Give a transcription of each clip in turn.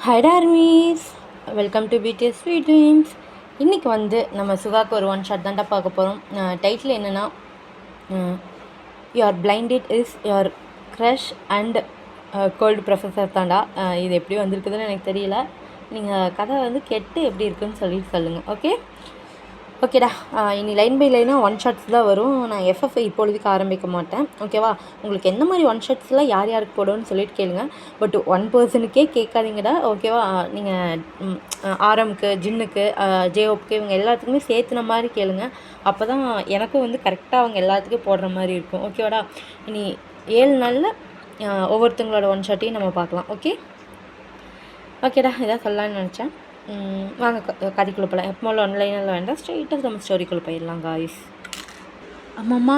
High dormies, welcome to BTS sweet dreams. இன்றைக்கி நம்ம சுகாக்கு ஒரு ஒன் ஷாட் தான்டா பார்க்க போகிறோம். டைட்டில் என்னென்னா, your blind date is your crush and cold professor தான்டா. இது எப்படி வந்திருக்குதுன்னு எனக்கு தெரியல. நீங்கள் கதை கேட்டு எப்படி இருக்குன்னு சொல்லுங்கள். ஓகேடா. இனி லைன் பை லைனாக ஒன் ஷாட்ஸ் தான் வரும். நான் எஃப்எஃப்ஐ இப்பொழுதுக்கு ஆரம்பிக்க மாட்டேன். ஓகேவா? உங்களுக்கு எந்த மாதிரி ஒன் ஷாட்ஸ்லாம் யார் யாருக்கு போடுவோன்னு சொல்லிட்டு கேளுங்க. பட் ஒன் பர்சனுக்கே கேட்காதீங்கடா. ஓகேவா? நீங்கள் ஆரம்க்கு, ஜின்னுக்கு, ஜேஓப்க்கு, இவங்க எல்லாத்துக்குமே சேர்த்துன மாதிரி கேளுங்க. அப்போ தான் எனக்கும் கரெக்டாக அவங்க எல்லாத்துக்கும் போடுற மாதிரி இருக்கும். ஓகேவாடா? இனி 7 நாளில் ஒவ்வொருத்தங்களோட ஒன் ஷாட்டையும் நம்ம பார்க்கலாம். ஓகேடா, இதான் சொல்லலான்னு நினச்சேன். வாங்க கதைக்குள்ளே போகலாம். எப்போ ஆன்லைனில் வேண்டாம், ஸ்ட்ரெயிட்டாக நம்ம ஸ்டோரிக்குள்ளே போயிடலாம் காய்ஸ். ஆமாம்மா,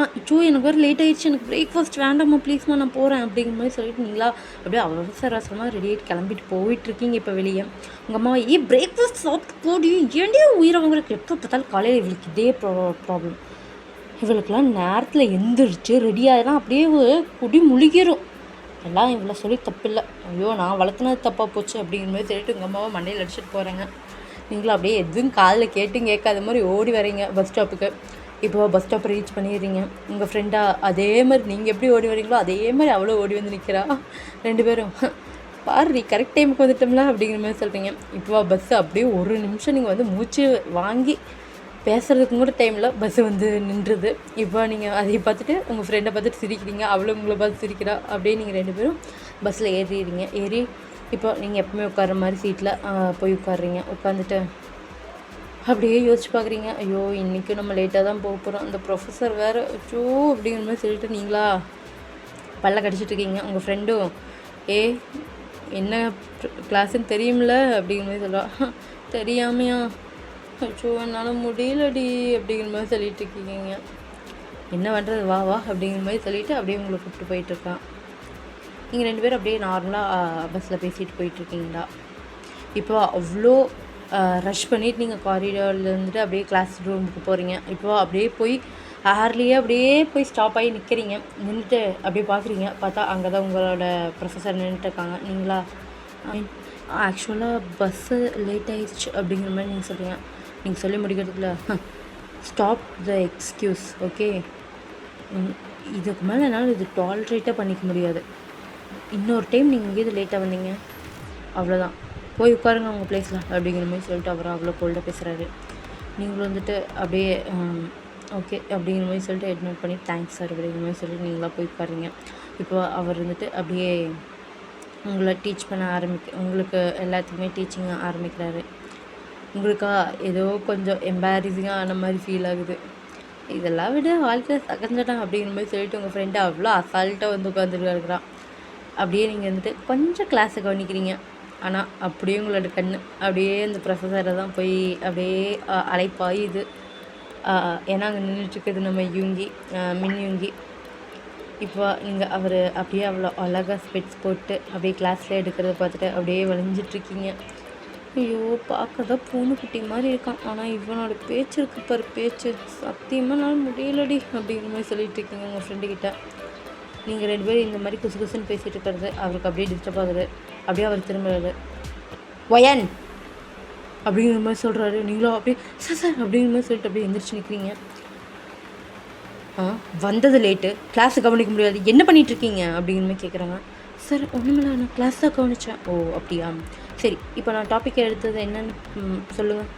எனக்கு வேறு லேட் ஆகிடுச்சு, எனக்கு பிரேக்ஃபாஸ்ட் வேண்டாம்மா ப்ளீஸ்மா, நான் போகிறேன் அப்படிங்கிற மாதிரி சொல்லிட்டு நீங்களா அப்படியே அவசரமாக ரெடி ஆகிட்டு கிளம்பிட்டு போயிட்டுருக்கீங்க. இப்போ வெளியே உங்கள் அம்மா பிரேக்ஃபாஸ்ட் சாப்பிட்டு போடி, ஏன்டே உயிரவங்களுக்கு எப்போ பார்த்தாலும் காலையில் இவளுக்கு இதே ப்ராப்ளம். இவளுக்கெல்லாம் நேரத்தில் எந்திரிச்சு ரெடியாகலாம் அப்படியே குடி முழுகிரும். எல்லாம் இவ்வளோ சொல்லி தப்பில்லை. ஐயோ, நான் வளர்த்துனது தப்பாக போச்சு அப்படிங்கிற மாதிரி சொல்லிட்டு உங்கள் அம்மாவை மண்டையில் அடிச்சுட்டு போகிறேங்க. நீங்களும் அப்படியே எதுவும் காலில் கேட்காத மாதிரி ஓடி வரீங்க பஸ் ஸ்டாப்புக்கு. இப்போ பஸ் ஸ்டாப்பை ரீச் பண்ணிடுறீங்க. உங்கள் ஃப்ரெண்டாக அதே மாதிரி நீங்கள் எப்படி ஓடி வரீங்களோ அதே மாதிரி அவ்வளோ ஓடி நிற்கிறா. 2 பேரும் பாரு கரெக்ட் டைமுக்கு வந்துட்டோம்ல அப்படிங்கிற மாதிரி சொல்கிறீங்க. இப்போ பஸ்ஸு அப்படியே ஒரு நிமிஷம் நீங்கள் மூச்சு வாங்கி பேசுகிறதுக்கு கூட டைமில் பஸ்ஸு நின்றுது. இப்போ நீங்கள் அதை பார்த்துட்டு உங்கள் ஃப்ரெண்டை பார்த்துட்டு சிரிக்கிறீங்க, அவ்வளோ உங்களை பார்த்து சிரிக்கிறா. அப்படியே நீங்கள் 2 பேரும் பஸ்ஸில் ஏறி இப்போ நீங்கள் எப்பவுமே உட்கார மாதிரி சீட்டில் போய் உட்காடுறீங்க. உட்காந்துட்டு அப்படியே யோசிச்சு பார்க்குறீங்க. ஐயோ, இன்றைக்கும் நம்ம லேட்டாக தான் போக போகிறோம், அந்த ப்ரொஃபஸர் வேறு அச்சோ அப்படிங்கிற மாதிரி சொல்லிட்டு நீங்களா பல்ல கடிச்சிட்ருக்கீங்க. உங்கள் ஃப்ரெண்டும் என்ன கிளாஸுன்னு தெரியும்ல அப்படிங்கிற மாதிரி சொல்கிறா. தெரியாமையா? அச்சோ, என்னால் முடியலடி அப்படிங்கிற மாதிரி சொல்லிட்டு இருக்கீங்க. என்ன பண்ணுறது, வா அப்படிங்கிற மாதிரி சொல்லிவிட்டு அப்படியே உங்களை கூப்பிட்டு போயிட்டுருக்கான். நீங்கள் 2 பேரும் அப்படியே நார்மலாக பஸ்ஸில் பேசிகிட்டு போயிட்டுருக்கீங்களா. இப்போ அவ்வளோ ரஷ் பண்ணிவிட்டு நீங்கள் காரிடாரில் அப்படியே கிளாஸ் ரூமுக்கு போகிறீங்க. இப்போ அப்படியே போய் ஹேர்லியே அப்படியே போய் ஸ்டாப் ஆகி நிற்கிறீங்க. நின்றுட்டு அப்படியே பார்க்குறீங்க. பார்த்தா அங்கே தான் உங்களோட ப்ரொஃபஸர் நின்றுட்டுருக்காங்க. நீங்களா ஆக்சுவலாக பஸ்ஸு லேட் ஆகிடுச்சு அப்படிங்கிற மாதிரி நீங்கள் சொல்கிறீங்க. நீங்கள் சொல்லி முடிக்கிறதுக்குள்ள ஸ்டாப் த எக்ஸ்கியூஸ். ஓகே, இதுக்கு மேலே என்னால் இது டாலரேட்டாக பண்ணிக்க முடியாது. இன்னொரு டைம் நீங்கள் இங்கேருந்து லேட்டாக வந்தீங்க, அவ்வளோதான், போய் உட்காருங்க உங்கள் ப்ளேஸில் அப்படிங்கிற மாதிரி சொல்லிட்டு அவர் அவ்வளோ கோல்டாக பேசுகிறாரு. நீங்களும் அப்படியே ஓகே அப்படிங்கிற மாதிரி சொல்லிட்டு ஹெட் நோட் பண்ணி தேங்க்ஸ் சார் அப்படிங்கிற மாதிரி சொல்லிட்டு நீங்களாக போய் உட்காருங்க. இப்போ அவர் அப்படியே உங்களை டீச் பண்ண உங்களுக்கு எல்லாத்துக்குமே டீச்சிங் ஆரம்பிக்கிறாரு. உங்களுக்கா ஏதோ கொஞ்சம் எம்பாரசிங்காக ஆன மாதிரி ஃபீல் ஆகுது. இதெல்லாம் விட வாழ்க்கையில் சகஜம் அப்படிங்கிற மாதிரி சொல்லிட்டு உங்கள் ஃப்ரெண்டு அவ்வளோ அசால்ட்டாக உட்காந்துருக்காருக்கிறான். அப்படியே நீங்கள் கொஞ்சம் கிளாஸை கவனிக்கிறீங்க. ஆனால் அப்படியே உங்களோட கண் அப்படியே அந்த ப்ரொஃபஸரை தான் போய் அப்படியே அழைப்பாயுது. ஏன்னா அங்கே நின்றுட்டுருக்குது நம்ம மின் யூங்கி. இப்போ நீங்கள் அவர் அப்படியே அவ்வளோ அழகாக ஸ்பெட்ஸ் போட்டு அப்படியே கிளாஸில் எடுக்கிறத பார்த்துட்டு அப்படியே வளைஞ்சிட்ருக்கீங்க. ஐயோ, பார்க்க தான் பூனைக்குட்டி மாதிரி இருக்கான், ஆனால் இவனோட பேச்சு இருக்கு பாரு, பேச்சு சத்தியமாக நான் முடியலடி அப்படிங்கிற மாதிரி சொல்லிட்டு இருக்கீங்க உங்கள் ஃப்ரெண்டுக்கிட்ட. நீங்கள் 2 பேரும் இந்த மாதிரி குசுன்னு பேசிகிட்டு இருக்கிறது அவருக்கு அப்படியே டிஸ்டர்ப் ஆகுது. அப்படியே அவர் திரும்புறாரு. ஒயன் அப்படிங்கிற மாதிரி சொல்கிறாரு. நீங்களும் அப்படியே சார் அப்படிங்கிற மாதிரி சொல்லிட்டு அப்படியே எந்திரிச்சு நிற்கிறீங்க. வந்தது லேட்டு, கிளாஸு கவனிக்க முடியாது, என்ன பண்ணிகிட்ருக்கீங்க அப்படிங்கிற மாதிரி கேட்குறாங்க. சார் ஒன்றுமில்ல, நான் கிளாஸ் தான் கவனித்தேன். ஓ அப்படியா, சரி, இப்போ நான் டாப்பிக்கை எடுத்தது என்னன்னு சொல்லுங்கள்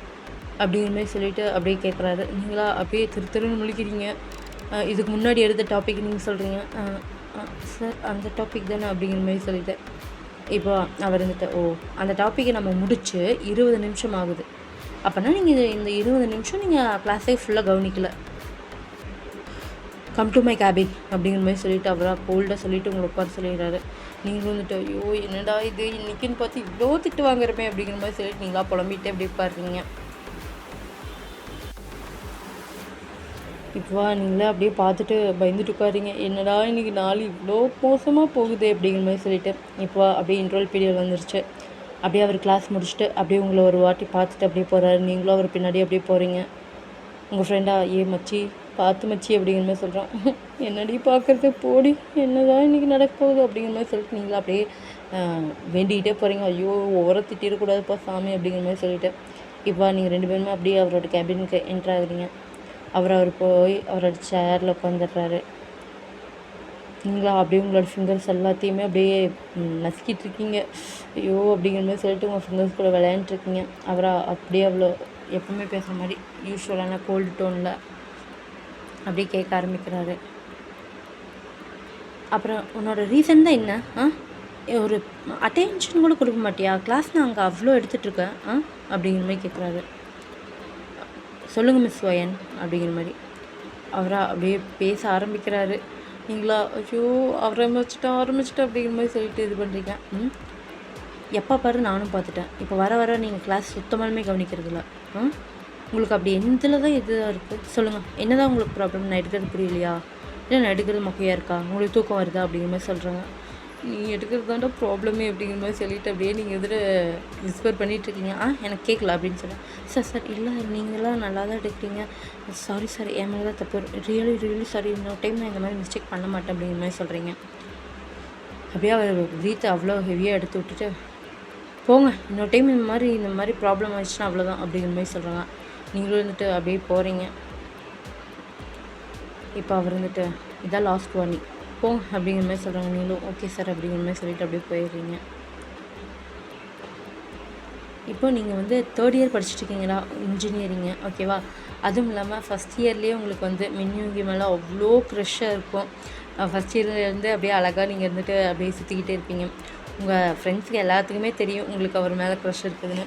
அப்படிங்கிற மாதிரி சொல்லிவிட்டு அப்படியே கேட்குறாரு. நீங்களா அப்படியே திருன்னு முழிக்கிறீங்க. இதுக்கு முன்னாடி எடுத்த டாபிக் நீங்கள் சொல்கிறீங்க. சார் அந்த டாபிக் தானே அப்படிங்கிற மாதிரி சொல்லிவிட்டு இப்போ அவர் அந்த டாப்பிக்கை நம்ம முடித்து 20 நிமிஷம் ஆகுது. அப்போனா நீங்கள் இந்த 20 நிமிஷம் நீங்கள் கிளாஸே ஃபுல்லாக கவனிக்கலை. கம் டு மை கேபின் அப்படிங்கிற மாதிரி சொல்லிவிட்டு அவராக கோல்டாக சொல்லிவிட்டு உங்களை உட்கார சொல்லிடுறாரு. நீங்கள் ஐயோ என்னடா இது இன்றைக்கின்னு பார்த்து இவ்வளோ திட்டு வாங்குறமே அப்படிங்கிற மாதிரி சொல்லிட்டு நீங்களா புலம்பிகிட்டே அப்படி உட்காருங்க. இப்போ நீங்களே அப்படியே பார்த்துட்டு பயந்துட்டு உட்காருங்க. என்னடா இன்றைக்கி நாள் இவ்வளோ மோசமாக போகுது அப்படிங்கிற மாதிரி சொல்லிவிட்டு இப்போ அப்படியே இன்ட்ரோல் பீரியட் வந்துருச்சு. அப்படியே அவர் கிளாஸ் முடிச்சுட்டு அப்படியே உங்களை ஒரு வாட்டி பார்த்துட்டு அப்படியே போகிறாரு. நீங்களும் அவர் பின்னாடி அப்படியே போகிறீங்க. உங்கள் ஃப்ரெண்டா மச்சி பார்த்து மச்சி அப்படிங்கிற மாதிரி சொல்கிறான். என்னடி பார்க்குறது, போடி, என்னதான் இன்றைக்கி நடக்க போகுது அப்படிங்கிற மாதிரி சொல்லிட்டு நீங்களும் அப்படியே வேண்டிக்கிட்டே போகிறீங்க. ஐயோ ஓவராக திட்டிடக்கூடாதுப்பா சாமி அப்படிங்கிற மாதிரி சொல்லிவிட்டு இப்போ நீங்கள் 2 பேருமே அப்படியே அவரோட கேபினுக்கு என்ட்ரு ஆகுறீங்க. அவர் போய் அவரோட சேரில் உட்காந்துடுறாரு. நீங்களா அப்படியே உங்களோட ஃபிங்கர்ஸ் எல்லாத்தையுமே அப்படியே நசுக்கிட்டு இருக்கீங்க. ஐயோ அப்படிங்கிற மாதிரி சொல்லிட்டு உங்கள் ஃபிங்கர்ஸ் கூட விளையாண்டுருக்கீங்க. அவரை அப்படியே அவ்வளோ எப்பவுமே பேசுகிற மாதிரி யூஸ்வலான கோல்டு டோனில் அப்படியே கேட்க ஆரம்பிக்கிறாரு. அப்புறம் உன்னோட ரீசன் தான் என்ன? ஒரு அட்டென்ஷன் கூட கொடுக்க மாட்டியா? கிளாஸ் நான் அங்கே அவ்வளோ எடுத்துகிட்ருக்கேன் அப்படிங்கிற மாதிரி கேட்குறாரு. சொல்லுங்கள் மிஸ் ஒயன் அப்படிங்கிற மாதிரி அவரா அப்படியே பேச ஆரம்பிக்கிறாரு. நீங்களா ஐயோ ஆரம்பிச்சிட்டேன் அப்படிங்கிற மாதிரி சொல்லிட்டு இது பண்ணுறீங்க. எப்போ பாரு நானும் பார்த்துட்டேன். இப்போ வர நீங்கள் கிளாஸ் சுத்தமாலுமே கவனிக்கிறதில்ல. உங்களுக்கு அப்படி எந்தில் தான் இதுதான் இருக்குது. சொல்லுங்கள், என்ன தான் உங்களுக்கு ப்ராப்ளம்? நான் எடுக்கிறது புரியலையா? இல்லை நான் எடுக்கிறது மொக்கையாக இருக்கா? உங்களுக்கு தூக்கம் வருதா அப்படிங்கிற மாதிரி சொல்கிறாங்க. நீ எடுக்கிறது தான்டா ப்ராப்ளமே அப்படிங்கிற மாதிரி சொல்லிவிட்டு அப்படியே நீங்கள் வந்துட்டு விஸ்பர் பண்ணிகிட்ருக்கீங்க. எனக்கு கேட்கல அப்படின்னு சொல்ல, சார் இல்லை நீங்களாம் நல்லா தான் எடுக்கிறீங்க. சாரி சார், என் மேலே தான் தப்பு. ரியலி சாரி, இன்னொரு டைம் நான் இந்த மாதிரி மிஸ்டேக் பண்ண மாட்டேன் அப்படிங்கிற மாதிரி சொல்கிறீங்க. அப்படியே அவர் ப்ரீத்தை அவ்வளோ ஹெவியாக எடுத்து விட்டுட்டு போங்க, இன்னொரு டைம் இந்த மாதிரி ப்ராப்ளம் ஆயிடுச்சுன்னா அவ்வளோதான் அப்படிங்கிற மாதிரி சொல்கிறாங்க. நீங்களும் வந்துட்டு அப்படியே போகிறீங்க. இப்போ அவர் வந்துட்டு இதான் லாஸ்ட் வார்னிங், போங்க அப்படிங்கிற மாதிரி சொல்கிறாங்க. நீங்களும் ஓகே சார் அப்படிங்கிற மாதிரி சொல்லிவிட்டு அப்படியே போயிடுறீங்க. இப்போ நீங்கள் வந்து 3rd இயர் படிச்சுட்ருக்கீங்களா இன்ஜினியரிங்கு, ஓகேவா? அதுவும் இல்லாமல் ஃபஸ்ட் இயர்லேயே உங்களுக்கு வந்து மின்யூங்கி மேலே அவ்வளோ க்ரஷ்ஷாக இருக்கும். ஃபஸ்ட் இயர்லேருந்து அப்படியே அழகாக நீங்கள் இருந்துட்டு அப்படியே சுற்றிக்கிட்டே இருப்பீங்க. உங்கள் ஃப்ரெண்ட்ஸுக்கு எல்லாத்துக்குமே தெரியும் உங்களுக்கு அவர் மேலே க்ரஷ் இருக்குதுன்னு.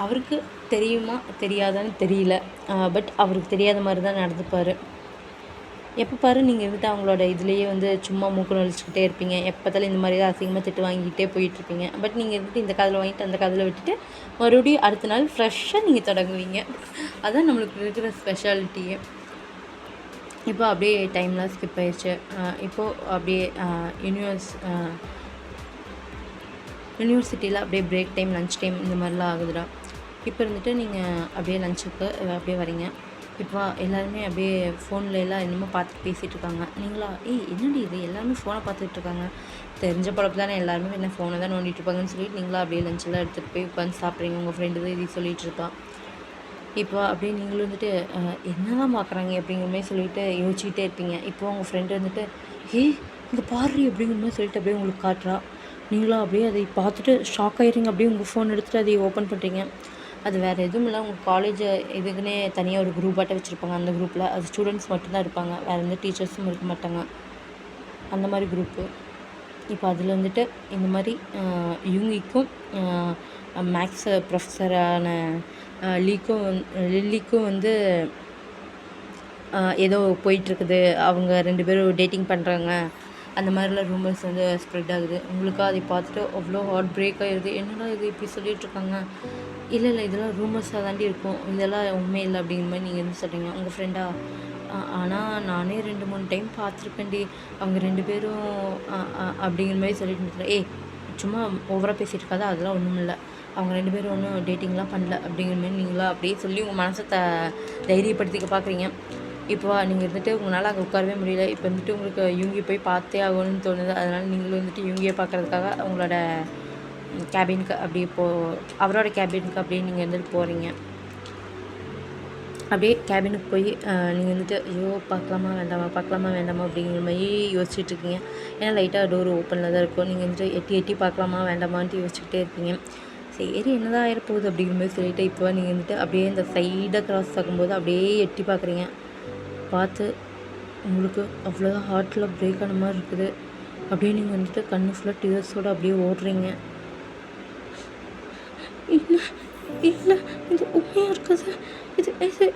அவருக்கு தெரியுமா தெரியாதான்னு தெரியல, பட் அவருக்கு தெரியாத மாதிரி தான் நடந்துப்பார். எப்போ பாரு நீங்கள் வந்துட்டு அவங்களோட இதுலேயே வந்து சும்மா மூக்கு நொழிச்சிக்கிட்டே இருப்பீங்க. எப்போத்தாலும் இந்த மாதிரி தான் அசிங்கமாக திட்டு வாங்கிக்கிட்டே போயிட்டுருப்பீங்க. பட் நீங்கள் வந்துட்டு இந்த காதில் வாங்கிட்டு அந்த காதில் விட்டுட்டு மறுபடியும் அடுத்த நாள் ஃப்ரெஷ்ஷாக நீங்கள் தொடங்குவீங்க. அதுதான் நம்மளுக்கு இருக்கிற ஸ்பெஷாலிட்டியே. இப்போ அப்படியே டைம்லாம் ஸ்கிப் ஆயிடுச்சு. இப்போது அப்படியே யூனிவர்சிட்டியில் அப்படியே பிரேக் டைம், லன்ச் டைம் இந்த மாதிரிலாம் ஆகுதுடா. இப்போ இருந்துட்டு நீங்கள் அப்படியே லஞ்சுக்கு அப்படியே வரீங்க. இப்போ எல்லாருமே அப்படியே ஃபோனில் எல்லாம் என்னமோ பார்த்துட்டு பேசிகிட்டு இருக்காங்க. நீங்களா என்னடி இது எல்லாருமே ஃபோனை பார்த்துட்ருக்காங்க, தெரிஞ்ச பழப்பு தானே, எல்லாருமே என்ன ஃபோனை தான் நோண்டிட்டு இருப்பாங்கன்னு சொல்லிட்டு நீங்களா அப்படியே லஞ்செல்லாம் எடுத்துகிட்டு போய் உட்காந்து சாப்பிட்றீங்க. உங்கள் ஃப்ரெண்டு தான் இது சொல்லிகிட்டு இருப்பான். இப்போ அப்படியே நீங்களும் வந்துட்டு என்ன தான் பார்க்குறாங்க அப்படிங்கிற மாதிரி சொல்லிட்டு யோசிச்சுக்கிட்டே இருப்பீங்க. இப்போ உங்கள் ஃப்ரெண்டு வந்துட்டு இங்கே பாரு அப்படிங்கிற மாதிரி சொல்லிட்டு அப்படியே உங்களுக்கு காட்டுறா. நீங்களும் அப்படியே அதை பார்த்துட்டு ஷாக் ஆகிடுறீங்க. அப்படியே உங்கள் ஃபோன் எடுத்துகிட்டு அதை ஓப்பன் பண்ணுறீங்க. அது வேறு எதுவும் இல்லை, உங்கள் காலேஜ் இதுக்குன்னே தனியாக ஒரு குரூப்பாட்ட வச்சுருப்பாங்க. அந்த குரூப்பில் அது ஸ்டூடெண்ட்ஸ் மட்டும்தான் இருப்பாங்க, வேறு எந்த டீச்சர்ஸும் இருக்க மாட்டாங்க. அந்த மாதிரி குரூப்பு. இப்போ அதில் வந்துட்டு இந்த மாதிரி யூங்கிக்கும் மேக்ஸ் ப்ரொஃபஸரான லில்லிக்கும் வந்து ஏதோ போயிட்டுருக்குது, அவங்க 2 பேரும் டேட்டிங் பண்ணுறாங்க, அந்த மாதிரிலாம் ரூமர்ஸ் வந்து ஸ்ப்ரெட் ஆகுது. உங்களுக்காக அதை பார்த்துட்டு அவ்வளோ ஹார்ட் பிரேக் ஆகிடுது. என்னடா இது இப்படி சொல்லிகிட்ருக்காங்க? இல்லை இதெல்லாம் ரூமர்ஸாக தாண்டி இருக்கும், இதெல்லாம் உண்மை இல்லை அப்படிங்கிற மாதிரி நீங்கள் வந்து சொல்கிறீங்க. உங்கள் ஃப்ரெண்டா? ஆனால் நானே 2-3 டைம் பார்த்துருப்பேன்டி, அவங்க 2 பேரும் அப்படிங்கிற மாதிரி சொல்லிட்டு இருந்தேன். சும்மா ஓவராக பேசிகிட்டு இருக்காதா, அதெல்லாம் ஒன்றும் இல்லை, அவங்க 2 பேரும் ஒன்றும் டேட்டிங்லாம் பண்ணல அப்படிங்கிற மாதிரி நீங்களா அப்படியே சொல்லி உங்கள் மனசை தைரியப்படுத்திக்க பார்க்குறீங்க. இப்போ நீங்கள் இருந்துட்டு உங்களால் அங்கே உட்காரவே முடியல. இப்போ வந்துட்டு உங்களுக்கு யூங்கி போய் பார்த்தே ஆகணும்னு தோணுது. அதனால் நீங்களும் வந்துட்டு யூங்கியை பார்க்குறதுக்காக அவங்களோட கேபினுக்கு அப்படியே அவரோட கேபினுக்கு அப்படியே நீங்கள் வந்துட்டு போகிறீங்க. அப்படியே கேபினுக்கு போய் நீங்கள் வந்துட்டு ஐயோ பார்க்கலாமா வேண்டாமா அப்படிங்கிற மாதிரி யோசிச்சுட்ருக்கீங்க. ஏன்னா லைட்டாக டோர் ஓப்பனில் தான் இருக்கும். நீங்கள் வந்துட்டு எட்டி பார்க்கலாமா வேண்டாமான்ட்டு யோசிச்சுக்கிட்டே இருக்கீங்க. சரி என்னதான் ஆகிடப்போகுது அப்படிங்கிற மாதிரி சொல்லிவிட்டு இப்போ நீங்கள் வந்துட்டு அப்படியே இந்த சைடாக க்ராஸ் ஆகும்போது அப்படியே எட்டி பார்க்குறீங்க. பார்த்து உங்களுக்கு அவ்வளோதான் ஹார்ட்டில் பிரேக் ஆன மாதிரி இருக்குது. அப்படியே நீங்கள் வந்துட்டு கண்ணு ஃபுல்லாக டீயர்ஸோடு அப்படியே ஓடுறீங்க. இல்லை இது உண்மையாக இருக்குது,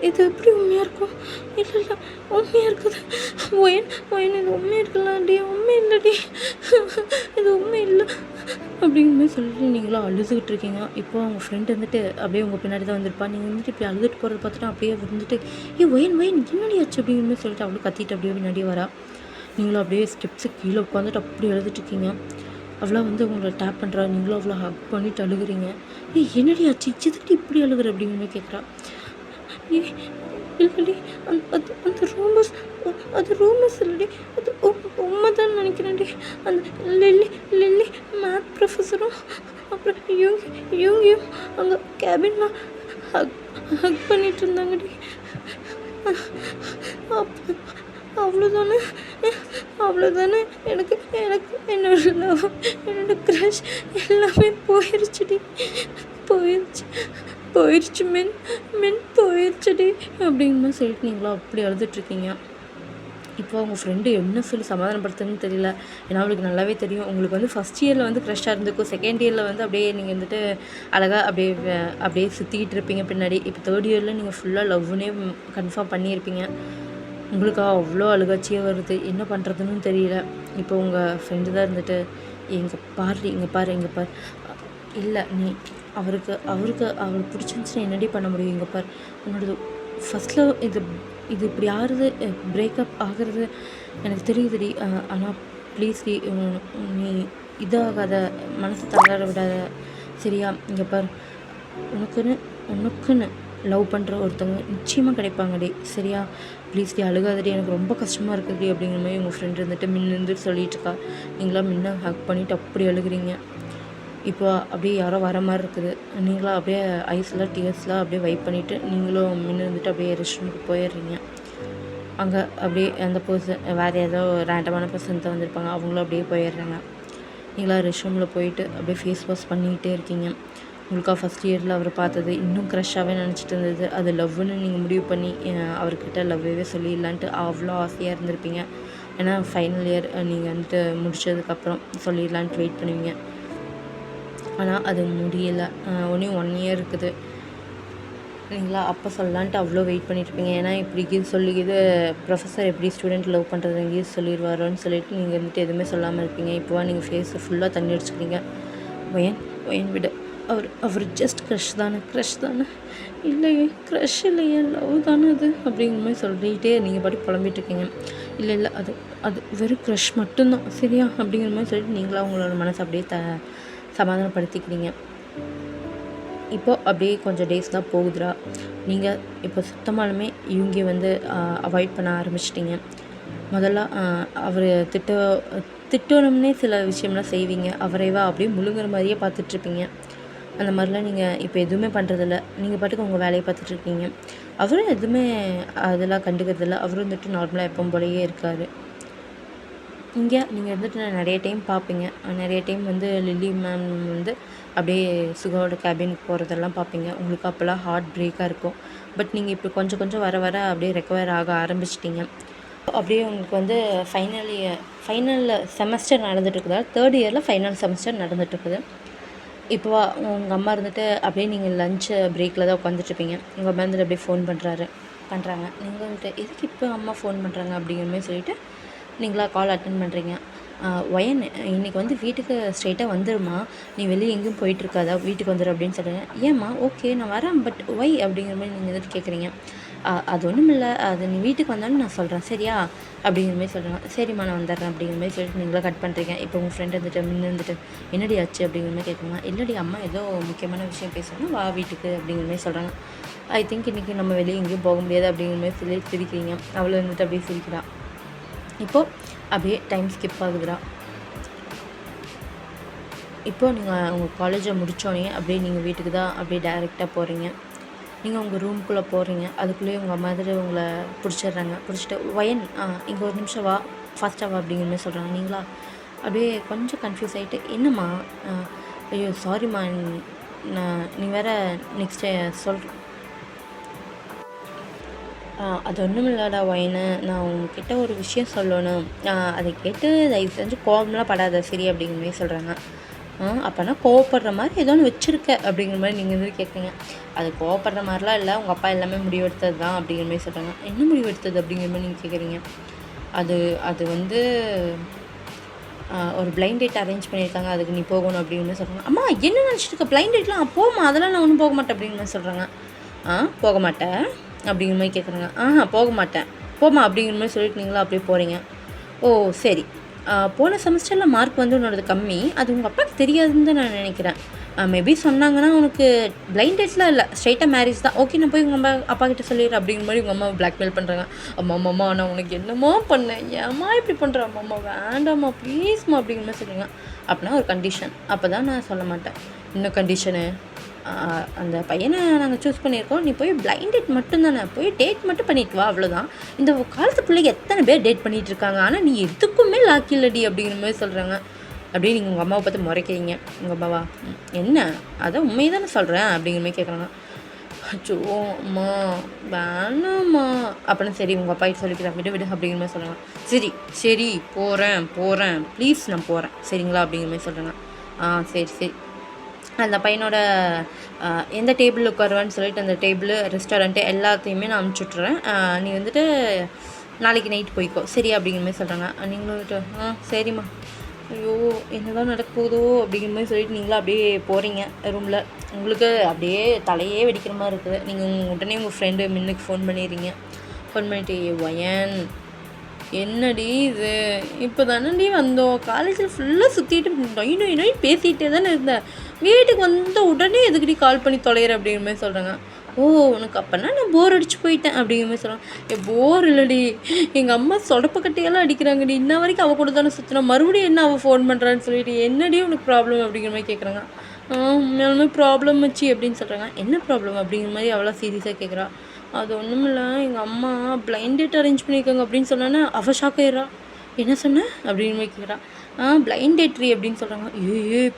இது எப்படி உண்மையாக இருக்கும்? இல்லை உண்மையாக இருக்குது, ஒயன் இது உண்மையாக இருக்கலாம்டி, உண்மை இல்லைடி, இது உண்மை இல்லை அப்படிங்கிற மாதிரி சொல்லிட்டு நீங்களும் அழுதுகிட்டு இருக்கீங்க. இப்போ அவங்க ஃப்ரெண்ட் வந்துட்டு அப்படியே உங்கள் பின்னாடி தான் வந்திருப்பா. நீங்கள் வந்துட்டு இப்படி அழுதுட்டு போகிறத பார்த்துட்டு அப்படியே வந்துட்டு ஒயன் என்னடி ஆச்சு அப்படிங்கிற மாதிரி சொல்லிட்டு அவ்வளோ கத்திட்டு அப்படியே பின்னாடியே வரா. நீங்களும் அப்படியே ஸ்டெப்ஸு கீழே உட்காந்துட்டு அப்படி எழுதிட்டுருக்கீங்க. அவ்வளோ வந்து உங்களை டேப் பண்ணுறா. நீங்களும் அவ்வளோ ஹக் பண்ணிவிட்டு அழுகுறீங்க. என்னடி ஆச்சு, இதுக்கு இப்படி அழுகுற அப்படிங்கிற மாதிரி கேட்குறா. இல்லடி அந்த ரூமர்ஸ் அது ரூமர்ஸ் இல்லடி, அது உண்மை தான் நினைக்கிறேன்டி. அந்த லில்லி லில்லி மேத் ப்ரொஃபஸரும் அப்புறம் இவங்க அங்கே கேபின்லாம் ஹக் ஹக் பண்ணிட்டு இருந்தாங்கடி. அவ்வளோதானே அவ்வளோதானே எனக்கு எனக்கு என்னோட லவ், என்னோட க்ரஷ் எல்லாமே போயிடுச்சுடி, போயிடுச்சு மென் போயிடுச்சுடி அப்படிங்கிற சொல்லிட்டு நீங்களும் அப்படி அழுதுட்ருக்கீங்க. இப்போ உங்கள் ஃப்ரெண்டு என்ன சொல்லி சமாதானப்படுத்துன்னு தெரியல. ஏன்னா அவளுக்கு நல்லாவே தெரியும் உங்களுக்கு வந்து ஃபஸ்ட் இயரில் வந்து க்ரஷ்ஷாக இருந்திருக்கும், செகண்ட் இயரில் வந்து அப்படியே நீங்கள் வந்துட்டு அழகாக அப்படியே சுற்றிக்கிட்டு இருப்பீங்க பின்னாடி. இப்போ தேர்ட் இயரில் நீங்கள் ஃபுல்லாக லவ்னே கன்ஃபார்ம் பண்ணியிருப்பீங்க. உங்களுக்கு அவ்வளோ அழுகாச்சியாக வருது, என்ன பண்ணுறதுன்னு தெரியல. இப்போ உங்கள் ஃப்ரெண்டு தான் இருந்துட்டு இங்கே பாரு இல்லை நீ அவளுக்கு பிடிச்சிருந்துச்சுன்னா என்னடி பண்ண முடியும், இங்கே பாரு உன்னோடது ஃபஸ்ட்டில் இது இப்படி ஆகுறது, பிரேக்கப் ஆகிறது எனக்கு தெரியுதுடி. ஆனால் ப்ளீஸ் டி, நீ இதாகாத, மனசு தளர விடாத, சரியா? இங்கே பாரு உனக்குன்னு லவ் பண்ணுற ஒருத்தவங்க நிச்சயமாக கிடைப்பாங்கடி, சரியா? ப்ளீஸ் டி அழுகாதடி, எனக்கு ரொம்ப கஷ்டமாக இருக்குதுடி அப்படிங்கிற மாதிரி உங்கள் ஃப்ரெண்டு இருந்துட்டு மின்னு சொல்லிட்டு இருக்கா. நீங்களாம் முன்ன ஹக் பண்ணிவிட்டு அப்படி அழுகுறீங்க. இப்போ அப்படியே யாரோ வர மாதிரி இருக்குது. நீங்களாம் அப்படியே ஐஸ்லாம் டீயர்ஸ்லாம் அப்படியே வைப் பண்ணிவிட்டு நீங்களும் முன்ன இருந்துட்டு அப்படியே ரெஸ்ட் ரூமுக்கு போயிடுறீங்க. அங்கே அப்படியே அந்த பர்சன் வேறு ஏதோ ரேண்டமான பர்சன் தான் வந்திருப்பாங்க, அவங்களும் அப்படியே போயிடுறாங்க. நீங்களாம் ரெஸ்ட் ரூமில் போயிட்டு அப்படியே ஃபேஸ் வாஷ் பண்ணிக்கிட்டே இருக்கீங்க. உங்களுக்கா ஃபஸ்ட் இயரில் அவர் பார்த்தது இன்னும் க்ரஷ்ஷாகவே நினச்சிட்டு இருந்தது. அது லவ்வுன்னு நீங்கள் முடிவு பண்ணி அவர்கிட்ட லவ்வே சொல்லிடலான்ட்டு அவ்வளோ ஆசையாக இருந்திருப்பீங்க. ஏன்னா ஃபைனல் இயர் நீங்கள் வந்துட்டு முடித்ததுக்கப்புறம் சொல்லிடலான்ட்டு வெயிட் பண்ணுவீங்க. ஆனால் அது முடியலை, ஒன்றும் 1 இயர் இருக்குது. நீங்களா அப்போ சொல்லலான்ட்டு அவ்வளோ வெயிட் பண்ணியிருப்பீங்க. ஏன்னா இப்படி சொல்லிக்கிது ப்ரொஃபஸர் எப்படி ஸ்டூடெண்ட் லவ் பண்ணுறது எங்கேயும் சொல்லிடுவாரோன்னு சொல்லிட்டு நீங்கள் வந்துட்டு எதுவுமே சொல்லாமல் இருப்பீங்க. இப்போவா நீங்கள் ஃபேஸை ஃபுல்லாக தண்ணி அடிச்சுக்கிறீங்க. ஒயன் விட அவர் ஜஸ்ட் க்ரஷ் தானே இல்லையே, க்ரஷ் இல்லையே, லவ் தானே அது அப்படிங்கிற மாதிரி சொல்லிகிட்டே நீங்கள் பாட்டி புலம்பிகிட்ருக்கீங்க. இல்லை அது வெறும் க்ரஷ் மட்டும்தான், சரியா? அப்படிங்கிற மாதிரி சொல்லிட்டு நீங்களாக உங்களோட மனசை அப்படியே சமாதானப்படுத்திக்கிறீங்க. இப்போது அப்படியே கொஞ்சம் டேஸ் தான் போகுதுரா. நீங்கள் இப்போ சுத்தமாலுமே இவங்க வந்து அவாய்ட் பண்ண ஆரம்பிச்சிட்டிங்க. முதல்ல அவர் திட்டணும்னே சில விஷயம்லாம் செய்வீங்க. அவரைவா அப்படியே முழுங்குற மாதிரியே பார்த்துட்ருப்பீங்க. அந்த மாதிரிலாம் நீங்கள் இப்போ எதுவுமே பண்ணுறதில்ல. நீங்கள் பாட்டுக்கு உங்கள் வேலையை பார்த்துட்ருக்கீங்க. அவரும் எதுவுமே அதெல்லாம் கண்டுக்கிறதில்ல. அவரும் வந்துட்டு நார்மலாக எப்பவும் போலயே இருக்கார். இங்கே நீங்கள் வந்துட்டு நிறைய டைம் பார்ப்பீங்க. நிறைய டைம் வந்து லில்லி மேம் வந்து அப்படியே சுகாவோட கேபினுக்கு போகிறதெல்லாம் பார்ப்பீங்க. உங்களுக்கு அப்போல்லாம் ஹார்ட் பிரேக்காக இருக்கும். பட் நீங்கள் இப்போ கொஞ்சம் கொஞ்சம் வர அப்படியே ரெக்கவர் ஆக ஆரம்பிச்சிட்டிங்க. அப்படியே உங்களுக்கு வந்து ஃபைனல் செமஸ்டர் நடந்துகிட்ருக்குதா, தேர்ட் இயரில் ஃபைனல் செமஸ்டர் நடந்துகிட்ருக்குது. இப்போ உங்கள் அம்மா இருந்துட்டு அப்படியே நீங்கள் லஞ்சு பிரேக்கில் தான் உட்காந்துட்ருப்பீங்க. உங்கள் அம்மா வந்துட்டு அப்படியே ஃபோன் பண்ணுறாங்க. நீங்கள் வந்துட்டு எதுக்கு இப்போ அம்மா ஃபோன் பண்ணுறாங்க அப்படிங்கிற மாதிரி சொல்லிவிட்டு நீங்களா கால் அட்டன் பண்ணுறீங்க. ஒயன் இன்றைக்கி வந்து வீட்டுக்கு ஸ்ட்ரெயிட்டாக வந்துடுமா, நீ வெளியே எங்கேயும் போயிட்டுருக்காதா, வீட்டுக்கு வந்துடு அப்படின்னு சொல்கிறேன். ஏம்மா ஓகே நான் வரேன், பட் ஒய் அப்படிங்கிற மாதிரி நீங்கள் வந்துட்டு கேட்குறீங்க. அது ஒன்றும் இல்லை, அது நீ வீட்டுக்கு வந்தாலும் நான் சொல்கிறேன், சரியா? அப்படிங்கிற மாதிரி சொல்கிறேன். சரிம்மா நான் வந்துடுறேன் அப்படிங்கிற மாதிரி சொல்லிட்டு நீங்களாம் கட் பண்ணுறீங்க. இப்போ உங்கள் ஃப்ரெண்டு வந்துட்டு என்னடி ஆச்சு அப்படிங்கிற மாதிரி கேட்குறாங்க. இல்லடி அம்மா ஏதோ முக்கியமான விஷயம் பேசணும், வா வீட்டுக்கு அப்படிங்கிற மாதிரி சொல்கிறாங்க. ஐ திங்க் இன்றைக்கி நம்ம வெளியே எங்கேயும் போக முடியாது அப்படிங்கிற மாதிரி சொல்லி சிரிக்கிறீங்க. அவளை வந்துட்டு அப்படியே சிரிக்கிறான். இப்போது அப்படியே டைம் ஸ்கிப் ஆகுதுடா. இப்போது நீங்கள் உங்கள் காலேஜை முடித்தோடனே அப்படியே நீங்கள் வீட்டுக்கு தான் அப்படியே டைரெக்டாக போகிறீங்க. நீங்கள் உங்கள் ரூம்குள்ளே போகிறீங்க. அதுக்குள்ளேயே உங்கள் மதர் உங்களை பிடிச்சிட்டு ஒயன் இங்கே ஒரு நிமிஷம் வா, ஃபாஸ்ட்டாக வா அப்படிங்கிற மாதிரி சொல்கிறாங்க. நீங்களா அப்படியே கொஞ்சம் கன்ஃபியூஸ் ஆகிட்டு என்னம்மா, ஐயோ சாரிம்மா, நீ வேறு நெக்ஸ்ட்டு அது ஒன்றும் இல்லைடா ஒயனு, நான் உங்ககிட்ட ஒரு விஷயம் சொல்லணும், அதை கேட்டு தயவு செஞ்சு கோபம்லாம் படாத சரி அப்படிங்கிற மாதிரி சொல்கிறாங்க. அப்போனா கோவப்படுற மாதிரி ஏதோ ஒன்று வச்சுருக்க அப்படிங்கிற மாதிரி நீங்கள் வந்து கேட்குறீங்க. அது கோவப்படுற மாதிரிலாம் இல்லை, உங்கள் அப்பா எல்லாமே முடிவெடுத்தது தான் அப்படிங்கிற மாதிரி சொல்கிறாங்க. என்ன முடிவெடுத்தது அப்படிங்கிற மாதிரி நீங்கள் கேட்குறீங்க. அது வந்து ஒரு பிளைண்ட் டேட் அரேஞ்ச் பண்ணியிருக்காங்க, அதுக்கு நீ போகணும் அப்படிங்கிற மாதிரி சொல்கிறாங்க. அம்மா என்ன நினச்சிட்டு இருக்க, பிளைண்ட் டேட்லாம் போமா, அதெல்லாம் நான் ஒன்றும் போக மாட்டேன் அப்படிங்கிற மாதிரி சொல்கிறாங்க. போக மாட்டேன் அப்படிங்கிற மாதிரி கேட்குறாங்க. போக மாட்டேன், போமா அப்படிங்கிற மாதிரி சொல்லிட்டு நீங்களும் அப்படியே போகிறீங்க. ஓ சரி, போன செமஸ்டரில் மார்க் வந்து உன்னோடது கம்மி, அது உங்கள் அப்பாவுக்கு தெரியாதுன்னு தான் நான் நினைக்கிறேன். மேபி சொன்னாங்கன்னா உனக்கு பிளைண்ட் டேட்ஸ்லாம் இல்லை, ஸ்ட்ரைட்டாக மேரேஜ் தான். ஓகே நான் போய் உங்கள் அப்பா கிட்ட சொல்லிடுறேன் அப்படிங்கிற மாதிரி உங்கள் அம்மா பிளாக்மெயில் பண்ணுறாங்க. அம்மா நான் உனக்கு என்னமோ பண்ணேன், ஏம்மா இப்படி பண்ணுற, அம்மா வேண்டாம்மா ப்ளீஸ்மா அப்படிங்கிற மாதிரி சொல்லுங்க. அப்படின்னா ஒரு கண்டிஷன், அப்போ தான் நான் சொல்ல மாட்டேன். இன்னும் கண்டிஷனு, அந்த பையனை நாங்கள் சூஸ் பண்ணியிருக்கோம், நீ போய் பிளைண்ட் டேட் மட்டும்தானே, போய் டேட் மட்டும் பண்ணிட்டு வா, அவ்வளோதான். இந்த காலத்து பிள்ளைங்க எத்தனை பேர் டேட் பண்ணிகிட்டு இருக்காங்க, ஆனால் நீ எதுக்குமே லாக்கி இல்லடி அப்படிங்கிற மாதிரி சொல்கிறாங்க. அப்படியே நீங்கள் உங்கள் அம்மாவை பார்த்து முறைக்கிறீங்க. உங்கள் அம்மாவா என்ன, அதான் உண்மையை தானே சொல்கிறேன் அப்படிங்கிற மாதிரி கேட்குறாங்க. அச்சோ அம்மா வேணாம்மா அப்படின்னு. சரி உங்கள் அப்பா சொல்லிக்கிறேன், விடு அப்படிங்கிற மாதிரி சொல்கிறாங்க. சரி போகிறேன் ப்ளீஸ் நான் போகிறேன் சரிங்களா அப்படிங்கிற மாதிரி சொல்கிறாங்க. சரி அந்த பையனோட எந்த டேபிளில் உட்காருவான்னு சொல்லிட்டு அந்த டேபிள், ரெஸ்டாரண்ட்டு எல்லாத்தையுமே நான் அனுப்பிச்சுட்றேன். நீ வந்துட்டு நாளைக்கு நைட் போய்க்கோ சரி அப்படிங்கிற மாதிரி சொல்கிறாங்க. நீங்களும் வந்துட்டு சரிம்மா. ஐயோ என்னதான் நடக்க போதோ அப்படிங்கிற மாதிரி சொல்லிட்டு நீங்களும் அப்படியே போகிறீங்க ரூமில். உங்களுக்கு அப்படியே தலையே வெடிக்கிற மாதிரி இருக்குது. நீங்கள் உடனே உங்கள் ஃப்ரெண்டு மின்னுக்கு ஃபோன் பண்ணிடுறீங்க. ஃபோன் பண்ணிட்டு வயன் என்னடி இது, இப்போ தானடி வந்தோம், காலேஜில் ஃபுல்லாக சுற்றிட்டு நொய் பேசிகிட்டே தானே இருந்தேன், வீட்டுக்கு வந்த உடனே எதுக்கடி கால் பண்ணி தொலைகிற அப்படிங்கிற மாதிரி சொல்கிறாங்க. உனக்கு அப்போனா நான் போர் அடிச்சு போயிட்டேன் அப்படிங்கிற மாதிரி சொல்கிறாங்க. போர் இல்லடி, எங்கள் அம்மா சொடப்பக்கட்டையெல்லாம் அடிக்கிறாங்கடி, இன்ன வரைக்கும் அவள் கூட தானே சுற்றினோம், மறுபடியும் என்ன அவள் ஃபோன் பண்ணுறான்னு சொல்லிட்டு என்னடி உனக்கு ப்ராப்ளம் அப்படிங்கிற மாதிரி கேட்குறாங்க. உண்மையாலுமே ப்ராப்ளம் வச்சு அப்படின்னு சொல்கிறாங்க. என்ன ப்ராப்ளம் அப்படிங்கிற மாதிரி அவ்வளோ சீரியஸாக கேட்குறா. அது ஒன்றும் இல்லை, எங்கள் அம்மா பிளைண்ட் டேட் அரேஞ்ச் பண்ணியிருக்காங்க அப்படின்னு சொன்னோன்னே அவள் ஷாக் ஆயிடுறா. என்ன சொன்னேன் அப்படின்னு மாதிரி கேட்குறா. பிளைண்ட் டேட்ரி அப்படின்னு சொல்கிறாங்க.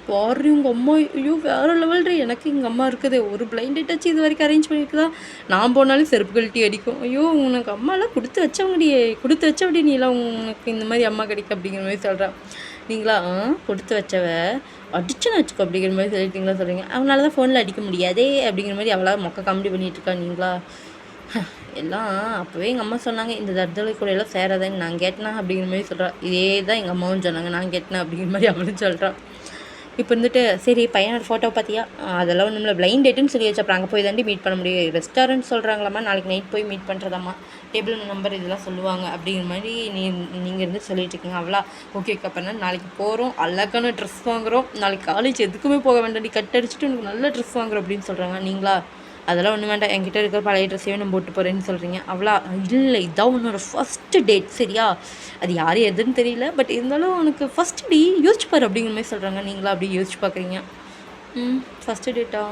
பாரு உங்கள் அம்மா, ஐயோ வேறு லெவல்ரி, எனக்கு எங்கள் அம்மா இருக்குது, ஒரு பிளைண்ட் டேட்டாச்சு இது வரைக்கும் அரேஞ்ச் பண்ணியிருக்குதா, நான் போனாலும் செருப்பு கழட்டி அடிக்கும். ஐயோ உனக்கு அம்மாலாம் கொடுத்து வச்சவடி நீலாம் உனக்கு இந்த மாதிரி அம்மா கிடைக்கும் அப்படிங்கிற மாதிரி சொல்கிறா. நீங்களா கொடுத்து வச்சவ அடிச்சுன்னு வச்சுக்கோ அப்படிங்கிற மாதிரி சொல்லிட்டீங்களா சொல்கிறீங்க. அவனால தான் ஃபோனில் அடிக்க முடியாதே அப்படிங்கிற மாதிரி அவளால் மொக்க காமெடி பண்ணிகிட்டு இருக்கா. நீங்களா எல்லாம் அப்போவே எங்கள் அம்மா சொன்னாங்க, இந்த தர்தலை கூட எல்லாம் சேராதேன்னு நான் கேட்டேனா அப்படிங்கிற மாதிரி சொல்கிறா. இதே தான் எங்கள் அம்மாவும் சொன்னாங்க, நான் கேட்டேன் அப்படிங்கிற மாதிரி அவளும் சொல்கிறான். இப்போ வந்துட்டு சரி பையனோட ஃபோட்டோ பார்த்தியா, அதெல்லாம் ஒன்றும் இல்லை, பிளைண்ட் டேட்டுன்னு சொல்லி வச்சு அப்புறம் அங்கே போய் தாண்டி மீட் பண்ண முடியும், ரெஸ்டாரண்ட் சொல்கிறாங்களாம்மா, நாளைக்கு நைட் போய் மீட் பண்ணுறதாம்மா, டேபிள் நம்பர் இதெல்லாம் சொல்லுவாங்க அப்படிங்கிற மாதிரி நீங்கள் இருந்து சொல்லிட்டு இருக்கீங்க. அவ்வளோ ஓகே அப்படின்னா நாளைக்கு போகிறோம், அழகான ட்ரெஸ் வாங்குகிறோம், நாளைக்கு காலேஜ் எதுக்குமே போக வேண்டாம், கட் அடிச்சுட்டு உனக்கு நல்ல ட்ரெஸ் வாங்குறோம் அப்படின்னு சொல்கிறாங்க. நீங்களா அதெல்லாம் ஒன்றும் வேண்டாம், என்கிட்ட இருக்கிற பழைய ட்ரெஸ்ஸையே நான் போட்டு போகிறேன்னு சொல்கிறீங்க. அவ்வளோ இல்லை, இதான் உன்னோட ஃபஸ்ட்டு டேட் சரியா, அது யார் எதுன்னு தெரியல, பட் இருந்தாலும் உனக்கு ஃபஸ்ட்டு டே யோசிச்சு பாரு அப்படிங்கிற மாதிரி சொல்கிறாங்க. நீங்களா அப்படியே யோசிச்சு பார்க்குறீங்க. ஃபஸ்ட்டு டேட்டா,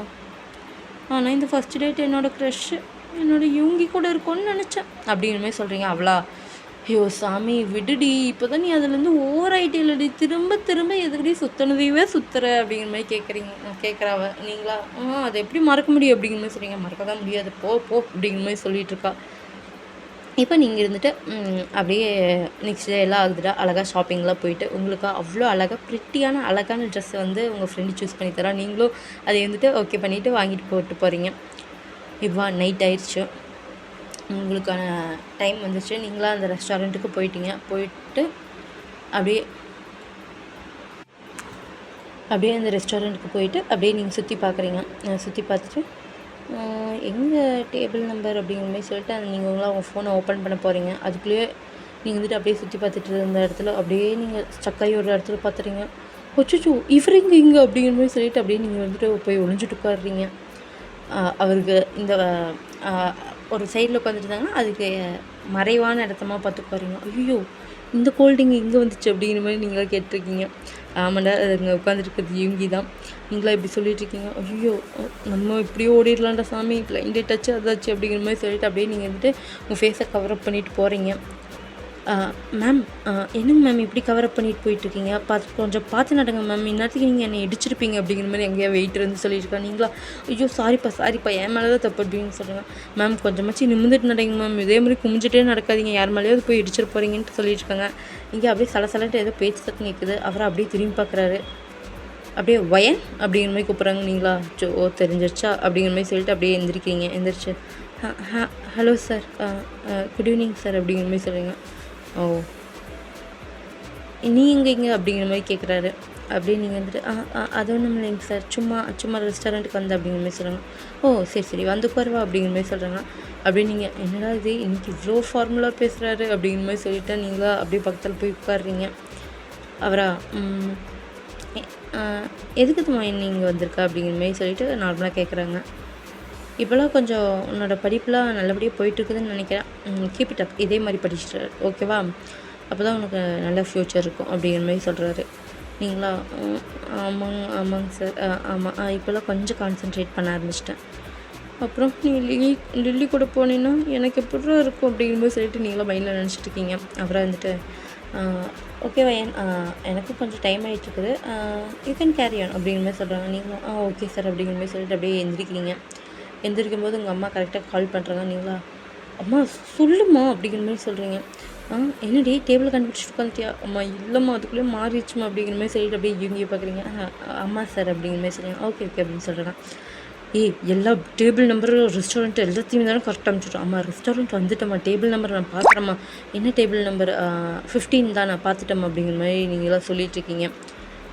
ஆனால் இந்த ஃபஸ்ட்டு டேட் என்னோடய க்ரஷ்ஷு, என்னோடய யூங்கி கூட இருக்கும்னு நினச்சேன் அப்படிங்கிற மாதிரி சொல்கிறீங்க. அவ்வளோ ஐயோ சாமி விடுடி, இப்போ தான் நீ அதுலேருந்து ஓவர் ஐடியிலடி, திரும்ப எதுக்கடி சுற்றினதையே சுற்றுற அப்படிங்கிற மாதிரி கேட்குறாவ. நீங்களா அதை எப்படி மறக்க முடியும் அப்படிங்கிற மாதிரி சொல்கிறீங்க. மறக்க தான் முடியாது, போ அப்படிங்கிற மாதிரி சொல்லிகிட்ருக்கா. இப்போ நீங்கள் இருந்துட்டு அப்படியே நெக்ஸ்ட் டே எல்லாம் ஆகுதுடா, அழகாக ஷாப்பிங்லாம் போயிட்டு உங்களுக்கு அவ்வளோ அழகான ட்ரெஸ்ஸை வந்து உங்கள் ஃப்ரெண்டு சூஸ் பண்ணி தரா. நீங்களும் அதை வந்துட்டு ஓகே பண்ணிவிட்டு வாங்கிட்டு போட்டு போகிறீங்க. இப்போ நைட் ஆயிடுச்சு, உங்களுக்கான டைம் வந்துச்சு, நீங்களாம் அந்த ரெஸ்டாரண்ட்டுக்கு போயிட்டு அப்படியே அந்த ரெஸ்டாரண்ட்டுக்கு போயிட்டு அப்படியே நீங்கள் சுற்றி பார்க்குறீங்க. சுற்றி பார்த்துட்டு எங்கள் டேபிள் நம்பர் அப்படிங்கிற மாதிரி சொல்லிட்டு நீங்கள் உங்கள் ஃபோனை ஓப்பன் பண்ண போகிறீங்க. அதுக்குள்ளேயே நீங்கள் வந்துட்டு அப்படியே சுற்றி பார்த்துட்டு இருந்த இடத்துல அப்படியே நீங்கள் ஸ்டக்காகி ஒரு இடத்துல பார்த்துறீங்க. அச்சச்சோ இவர் இங்கே அப்படிங்கிற மாதிரி சொல்லிட்டு அப்படியே நீங்கள் வந்துட்டு போய் ஒளிஞ்சிட்டு உட்காடுறீங்க. அவருக்கு இந்த ஒரு சைடில் உட்காந்துருந்தாங்கன்னா அதுக்கு மறைவான இடத்தமா பார்த்து உட்காருங்க. ஐயோ இந்த கோல்டிங் இங்கே வந்துச்சு அப்படிங்கிற மாதிரி நீங்களாம் கேட்டிருக்கீங்க. ஆமாண்டா அது இங்கே உட்காந்துருக்கிறது யூங்கி தான். நீங்களாம் இப்படி சொல்லிட்டுருக்கீங்க. ஐயோ நம்ம இப்படியே ஓடிடலாம்டா சாமி, பிளைண்ட் டச்சு அதாச்சு அப்படிங்கிற மாதிரி சொல்லிட்டு அப்படியே நீங்கள் வந்துட்டு உங்கள் ஃபேஸை கவரப் பண்ணிட்டு போகிறீங்க. மேம் என்னங்க மேம் இப்படி கவரப் பண்ணிட்டு போயிட்டுருக்கீங்க, கொஞ்சம் பார்த்து நடங்க மேம், இந்நேரத்துக்கு நீங்கள் என்னை இடிச்சிருப்பீங்க அப்படிங்கிற மாதிரி எங்கேயா வெயிட் இருந்து சொல்லியிருக்கா. நீங்களா ஐயோ சாரிப்பா என் மேலே தான் தப்பு அப்படின்னு சொல்லுங்கள். மேம் கொஞ்சமாச்சு நிமிந்துட்டு நடங்க மேம், இதே மாதிரி குமிஞ்சிட்டே நடக்காதீங்க, யார் மேலேயாவது போய் இடிச்சிட்டு போகிறீங்கன்ட்டு சொல்லியிருக்காங்க. இங்கே அப்படியே சலசலன்ட்டு ஏதோ பேச்சு தட்டு நிற்குது. அவரை அப்படியே திரும்பி பார்க்குறாரு. அப்படியே வயன் அப்படிங்கிற மாதிரி கூப்பிட்றாங்க. நீங்களா தெரிஞ்சிருச்சா அப்படிங்கிற மாதிரி சொல்லிட்டு அப்படியே எந்திரிச்சு hello sir, good evening sir அப்படிங்கிற மாதிரி சொல்கிறீங்க. நீ இங்கே அப்படிங்கிற மாதிரி கேட்குறாரு. அப்படியே நீங்கள் வந்துட்டு அது ஒன்றும் இல்லைங்க சார், சும்மா ரெஸ்டாரண்ட்டுக்கு வந்து அப்படிங்கிற மாதிரி சொல்கிறாங்க. சரி வந்து உட்காருவா அப்படிங்கிற மாதிரி சொல்கிறாங்க. அப்படியே நீங்கள் என்னடா இது இன்றைக்கி இவ்வளோ ஃபார்முலாக பேசுகிறாரு அப்படிங்கிற மாதிரி சொல்லிவிட்டு நீங்களா அப்படியே பக்கத்தில் போய் உட்காடுறீங்க. அவரா எதுக்கு தம்மா இங்கே வந்திருக்க அப்படிங்கிற மாதிரி சொல்லிட்டு நார்மலாக கேட்குறாங்க. இப்போலாம் கொஞ்சம் உன்னோட படிப்புலாம் நல்லபடியாக போயிட்டுருக்குதுன்னு நினைக்கிறேன். கீப் இட் அப், இதே மாதிரி படிச்சுட்டு ஓகேவா? அப்போ தான் உனக்கு நல்ல ஃப்யூச்சர் இருக்கும் அப்படிங்கிற மாதிரி சொல்கிறாரு. நீங்களா ஆமாங்க சார். ஆமாம், இப்போல்லாம் கொஞ்சம் கான்சென்ட்ரேட் பண்ண ஆரம்பிச்சிட்டேன். அப்புறம் நீ லில்லி கூட போனீங்கன்னா எனக்கு எப்படிலாம் இருக்கும் அப்படிங்கிற மாதிரி சொல்லிட்டு நீங்களாம் மைண்டில் நினச்சிட்டு இருக்கீங்க. அப்புறம் வந்துட்டு ஓகேவா, எனக்கும் கொஞ்சம் டைம் ஆகிட்டுருக்குது, யூ கேன் கேரி ஆன் அப்படிங்கிற மாதிரி சொல்கிறாங்க. நீங்களும் ஓகே சார் அப்படிங்கிற மாதிரி சொல்லிட்டு அப்படியே எந்திரிக்கிறீங்க. எந்திரிக்கும் போது உங்கள் அம்மா கரெக்டாக கால் பண்ணுறாங்க. நீங்களா அம்மா சொல்லுமா அப்படிங்கிற மாதிரி சொல்கிறீங்க. என்னடி டேபிள் கண்டுபிடிச்சிட்டு உட்காந்துட்டியா? அம்மா இல்லைம்மா அதுக்குள்ளேயே மாறிடுச்சுமா அப்படிங்கிற மாதிரி சொல்லிட்டு அப்படியே இவங்க பார்க்குறீங்க. அம்மா சார் அப்படிங்கிற மாதிரி சொல்கிறீங்க. ஓகே ஓகே அப்படின்னு சொல்கிறேன். எல்லா டேபிள் நம்பரு ரெஸ்டாரண்ட் எல்லாத்தையுமே தானே கரெக்டாக அனுப்பிச்சிட்டோம். அம்மா ரெஸ்டாரண்ட் வந்துட்டோம்மா, டேபிள் நம்பர் நான் பார்க்குறேம்மா. என்ன டேபிள் நம்பர் 15 தான், நான் பார்த்துட்டோம்மா அப்படிங்கிற மாதிரி நீங்களாம் சொல்லிகிட்ருக்கீங்க.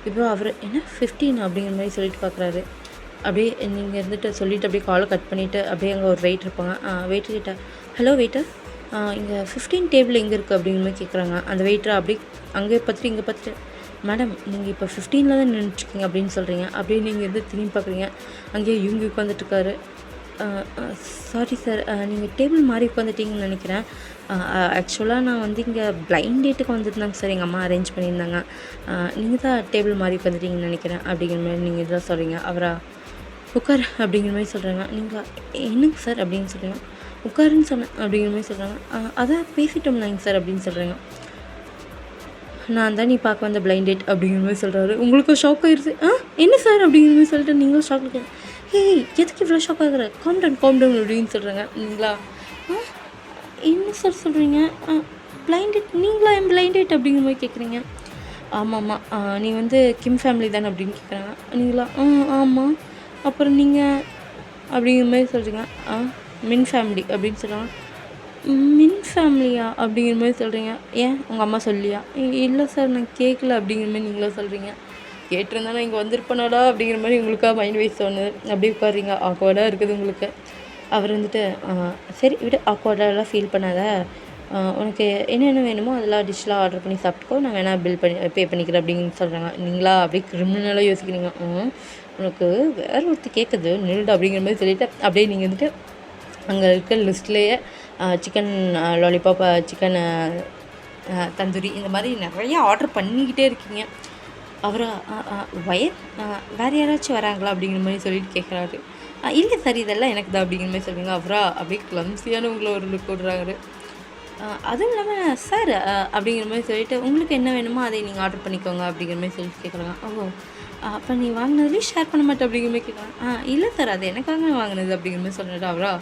இப்போ அவர் என்ன 15 அப்படிங்கிற மாதிரி சொல்லிட்டு பார்க்குறாரு. அப்படியே நீங்கள் இருந்துட்டு சொல்லிவிட்டு அப்படியே காலை கட் பண்ணிவிட்டு அப்படியே அங்கே ஒரு வெயிட் இருப்பாங்க. வெயிட்டர் கிட்ட ஹலோ வெயிட்டர், இங்கே 15 டேபிள் எங்கே இருக்குது அப்படிங்கிற மாதிரி கேட்குறாங்க. அந்த வெயிட்டரை அப்படியே அங்கே பார்த்துட்டு இங்கே பார்த்துட்டு, மேடம் நீங்கள் இப்போ 15 தான் நின்றுட்டுருக்கீங்க அப்படின்னு சொல்கிறீங்க. அப்படியே நீங்கள் வந்து திரும்பி பார்க்குறீங்க. அங்கேயே இவங்க உட்காந்துட்டுருக்காரு. சாரி சார், நீங்கள் டேபிள் மாறி உட்காந்துட்டீங்கன்னு நினைக்கிறேன். ஆக்சுவலாக நான் வந்து இங்கே பிளைண்ட் டேட்டுக்கு வந்துருந்தாங்க சார், எங்கள் அம்மா அரேஞ்ச் பண்ணியிருந்தாங்க. நீங்கள் தான் டேபிள் மாறி உட்காந்துட்டீங்கன்னு நினைக்கிறேன் அப்படிங்கிற மாதிரி நீங்கள் இதெல்லாம் சொல்கிறீங்க. அவரா உட்கார் அப்படிங்கிற மாதிரி சொல்கிறாங்க. நீங்கள் என்னங்க சார் அப்படின்னு சொல்கிறீங்க. உட்காருன்னு சொன்னேன் அப்படிங்கிற மாதிரி சொல்கிறாங்க. அதான் பேசிட்டோம்னாங்க சார் அப்படின்னு சொல்கிறாங்க. நான் தான் நீ பார்க்க வந்த பிளைண்ட் டேட் அப்படிங்கிற மாதிரி சொல்கிறாரு. உங்களுக்கும் ஷாக் ஆகிடுது. என்ன சார் அப்படிங்கிற மாதிரி சொல்லிட்டு நீங்களும் ஷாக் ஆகிடுங்க. எதுக்கு இவ்வளோ ஷாக் ஆகுற? காம் டவுன் அப்படின்னு சொல்கிறாங்க. நீங்களா என்ன சார் சொல்கிறீங்க? பிளைண்ட் டேட் நீங்களா? என் பிளைண்ட் டேட் அப்படிங்கிற மாதிரி கேட்குறீங்க. ஆமாம்மா, நீ வந்து கிம் ஃபேமிலி தானே அப்படின்னு கேட்குறாங்க. நீங்களா ஆமாம். அப்புறம் நீங்கள் அப்படிங்கிற மாதிரி சொல்கிறீங்க. மின் ஃபேமிலி அப்படின்னு சொல்கிறாங்க. மின் ஃபேமிலியா அப்படிங்கிற மாதிரி சொல்கிறீங்க. ஏன் உங்கள் அம்மா சொல்லியா? இல்லை சார் நான் கேட்கல அப்படிங்கிற மாதிரி நீங்களும் சொல்கிறீங்க. கேட்டிருந்தா நான் இங்கே வந்திருப்பேனாடா அப்படிங்கிற மாதிரி உங்களுக்காக மைண்ட் வைஸ் தோணுது. அப்படியே உட்காடுறீங்க. ஆக்வர்டாக இருக்குது உங்களுக்கு. அவர் வந்துட்டு சரி விட, ஆக்வர்டாலாம் ஃபீல் பண்ணாத, உனக்கு என்னென்ன வேணுமோ அதெல்லாம் டிஷ்லாம் ஆர்டர் பண்ணி சாப்பிட்டுக்கோ, நான் வேணால் பில் பண்ணி பே பண்ணிக்கிறேன் அப்படின்னு சொல்கிறாங்க. நீங்களா அப்படியே கிரிமினலாக யோசிக்கிறீங்க. உனக்கு வேற ஒருத்தி கேட்குது நில்டு அப்படிங்கிற மாதிரி சொல்லிவிட்டு அப்படியே நீங்கள் வந்துட்டு அங்கே இருக்க லிஸ்ட்லேயே சிக்கன் லாலிபாப், சிக்கன் தந்தூரி இந்த மாதிரி நிறையா ஆர்டர் பண்ணிக்கிட்டே இருக்கீங்க. அவரா வேறு யாராச்சும் வராங்களா அப்படிங்கிற மாதிரி சொல்லிட்டு கேட்குறாரு. இல்லை சார் இதெல்லாம் எனக்கு தான் அப்படிங்கிற மாதிரி சொல்லுவீங்க. அவரா அப்படியே கிளம்ஸியான உங்களை ஒரு லுக் விடுறாரு. அதுவும் இல்லாமல் சார் அப்படிங்கிற மாதிரி சொல்லிட்டு உங்களுக்கு என்ன வேணுமோ அதை நீங்கள் ஆர்டர் பண்ணிக்கோங்க அப்படிங்கிற மாதிரி சொல்லிட்டு கேட்குறாங்க. அப்போ நீ வாங்கினதுலேயும் ஷேர் பண்ண மாட்டேன் அப்படிங்கிற மாதிரி கேட்குறாங்க. இல்லை சார் அது எனக்காக வாங்கினது அப்படிங்கிற மாதிரி சொல்லிட்டு அவரா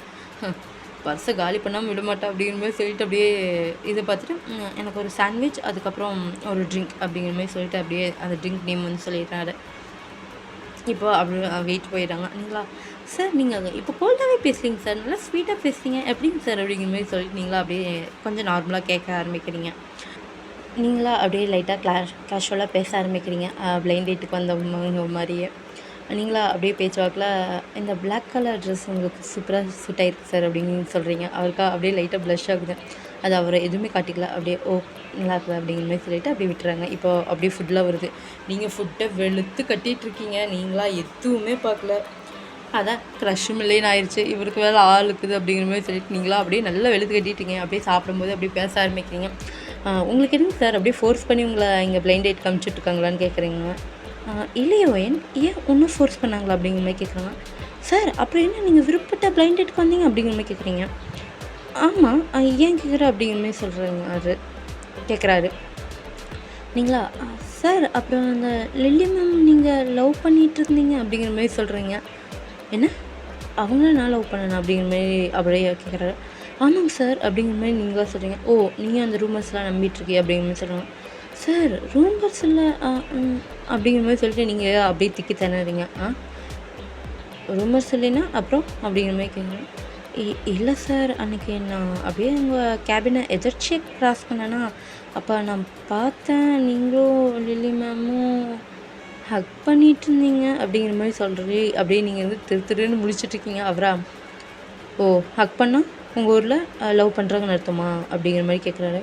பர்ஸை காலி பண்ணாமல் விட மாட்டேன் அப்படிங்கிற மாதிரி சொல்லிட்டு அப்படியே இதை பார்த்துட்டு எனக்கு ஒரு சாண்ட்விச் அதுக்கப்புறம் ஒரு ட்ரிங்க் அப்படிங்கிற மாதிரி சொல்லிட்டு அப்படியே அந்த ட்ரிங்க் நேம் வந்து சொல்லிடுறாரு. இப்போ அப்படி வெயிட் போயிடுறாங்க. நீங்களா சார் நீங்கள் இப்போ கோல்டாகவே பேசுகிறீங்க சார், நல்லா ஸ்வீட்டாக பேசுகிறீங்க எப்படிங்க சார் அப்படிங்கிற மாதிரி சொல்லிட்டு நீங்களா அப்படியே கொஞ்சம் நார்மலாக கேட்க ஆரம்பிக்கிறீங்க. நீங்களா அப்படியே லைட்டாக கேஷுவலாக பேச ஆரம்பிக்கிறீங்க. பிளைண்ட் டேட்டுக்கு வந்தவங்க மாதிரியே நீங்களா அப்படியே பேச்சுவாக்கில் இந்த பிளாக் கலர் ட்ரெஸ் உங்களுக்கு சூப்பராக சூட் ஆகிருக்கு சார் அப்படின்னு சொல்கிறீங்க. அவருக்கா அப்படியே லைட்டாக ப்ளஷ் ஆகுது. அது அவரை எதுவுமே காட்டிக்கல. அப்படியே நல்லா இருக்குது அப்படிங்கிற மாதிரி சொல்லிவிட்டு அப்படியே விட்டுறாங்க. இப்போ அப்படியே ஃபுட்டெலாம் வருது. நீங்கள் ஃபுட்டை வெளுத்து கட்டிகிட்ருக்கீங்க. நீங்களா எதுவுமே பார்க்கல. அதான் க்ரஷ்ஷும் இல்லைன்னு ஆயிடுச்சு. இவருக்கு வேறு ஆள் இருக்குது அப்படிங்கிற மாதிரி சொல்லிட்டு நீங்களா அப்படியே நல்லா வெளுத்து கட்டிட்டீங்க. அப்படியே சாப்பிடும்போது அப்படியே பேச ஆரம்பிக்கிறீங்க. உங்களுக்கு என்ன சார் அப்படியே ஃபோர்ஸ் பண்ணி உங்களை இங்கே பிளைண்ட் டேட் காமிச்சிட்ருக்காங்களான்னு கேட்குறீங்க. இல்லையோ ஏன் ஒன்றும் ஃபோர்ஸ் பண்ணாங்களா அப்படிங்கிற மாதிரி கேட்குறாங்க. சார் அப்புறம் என்ன நீங்கள் விருப்பப்பட்ட பிளைண்ட் டேட்டுக்கு வந்தீங்க அப்படிங்கிற மாதிரி கேட்குறீங்க. ஆமாம், ஏன் கேட்குற அப்படிங்கிற மாதிரி சொல்கிறாங்க. அது கேட்குறாரு. நீங்களா சார் அப்புறம் அந்த லில்லி மேம் நீங்கள் லவ் பண்ணிகிட்டு இருந்தீங்க அப்படிங்கிற மாதிரி சொல்கிறீங்க. என்ன அவங்கள நான் லவ் பண்ணேன் அப்படிங்கிற மாதிரி அப்படியே கேட்குறாரு. ஆமாங்க சார் அப்படிங்கிற மாதிரி நீங்களாக சொல்கிறீங்க. நீங்கள் அந்த ரூமர்ஸ்லாம் நம்பிட்டுருக்கீங்க அப்படிங்கிற மாதிரி சொல்கிறாங்க. சார் ரூமர்ஸ் இல்லை அப்படிங்கிற மாதிரி சொல்லிட்டு நீங்கள் அப்படியே திக்கி திணறீங்க. ரூமர்ஸ் இல்லைன்னா அப்புறம் அப்படிங்கிற மாதிரி கேட்குறேன். இல்லை சார் அன்றைக்கி நான் அப்படியே உங்கள் கேபினை எதர்ச்சியாக க்ராஸ் பண்ணேன்னா அப்போ நான் பார்த்தேன் நீங்களும் லில்லி மேமும் ஹக் பண்ணிகிட்டு இருந்தீங்க அப்படிங்கிற மாதிரி சொல்கிறீ. அப்படியே நீங்கள் வந்து திருன்னு முடிச்சிட்ருக்கீங்க. அவரா ஹக் பண்ணால் உங்கள் ஊரில் லவ் பண்ணுறாங்கன்னு அர்த்தமா அப்படிங்கிற மாதிரி கேட்குறாரு.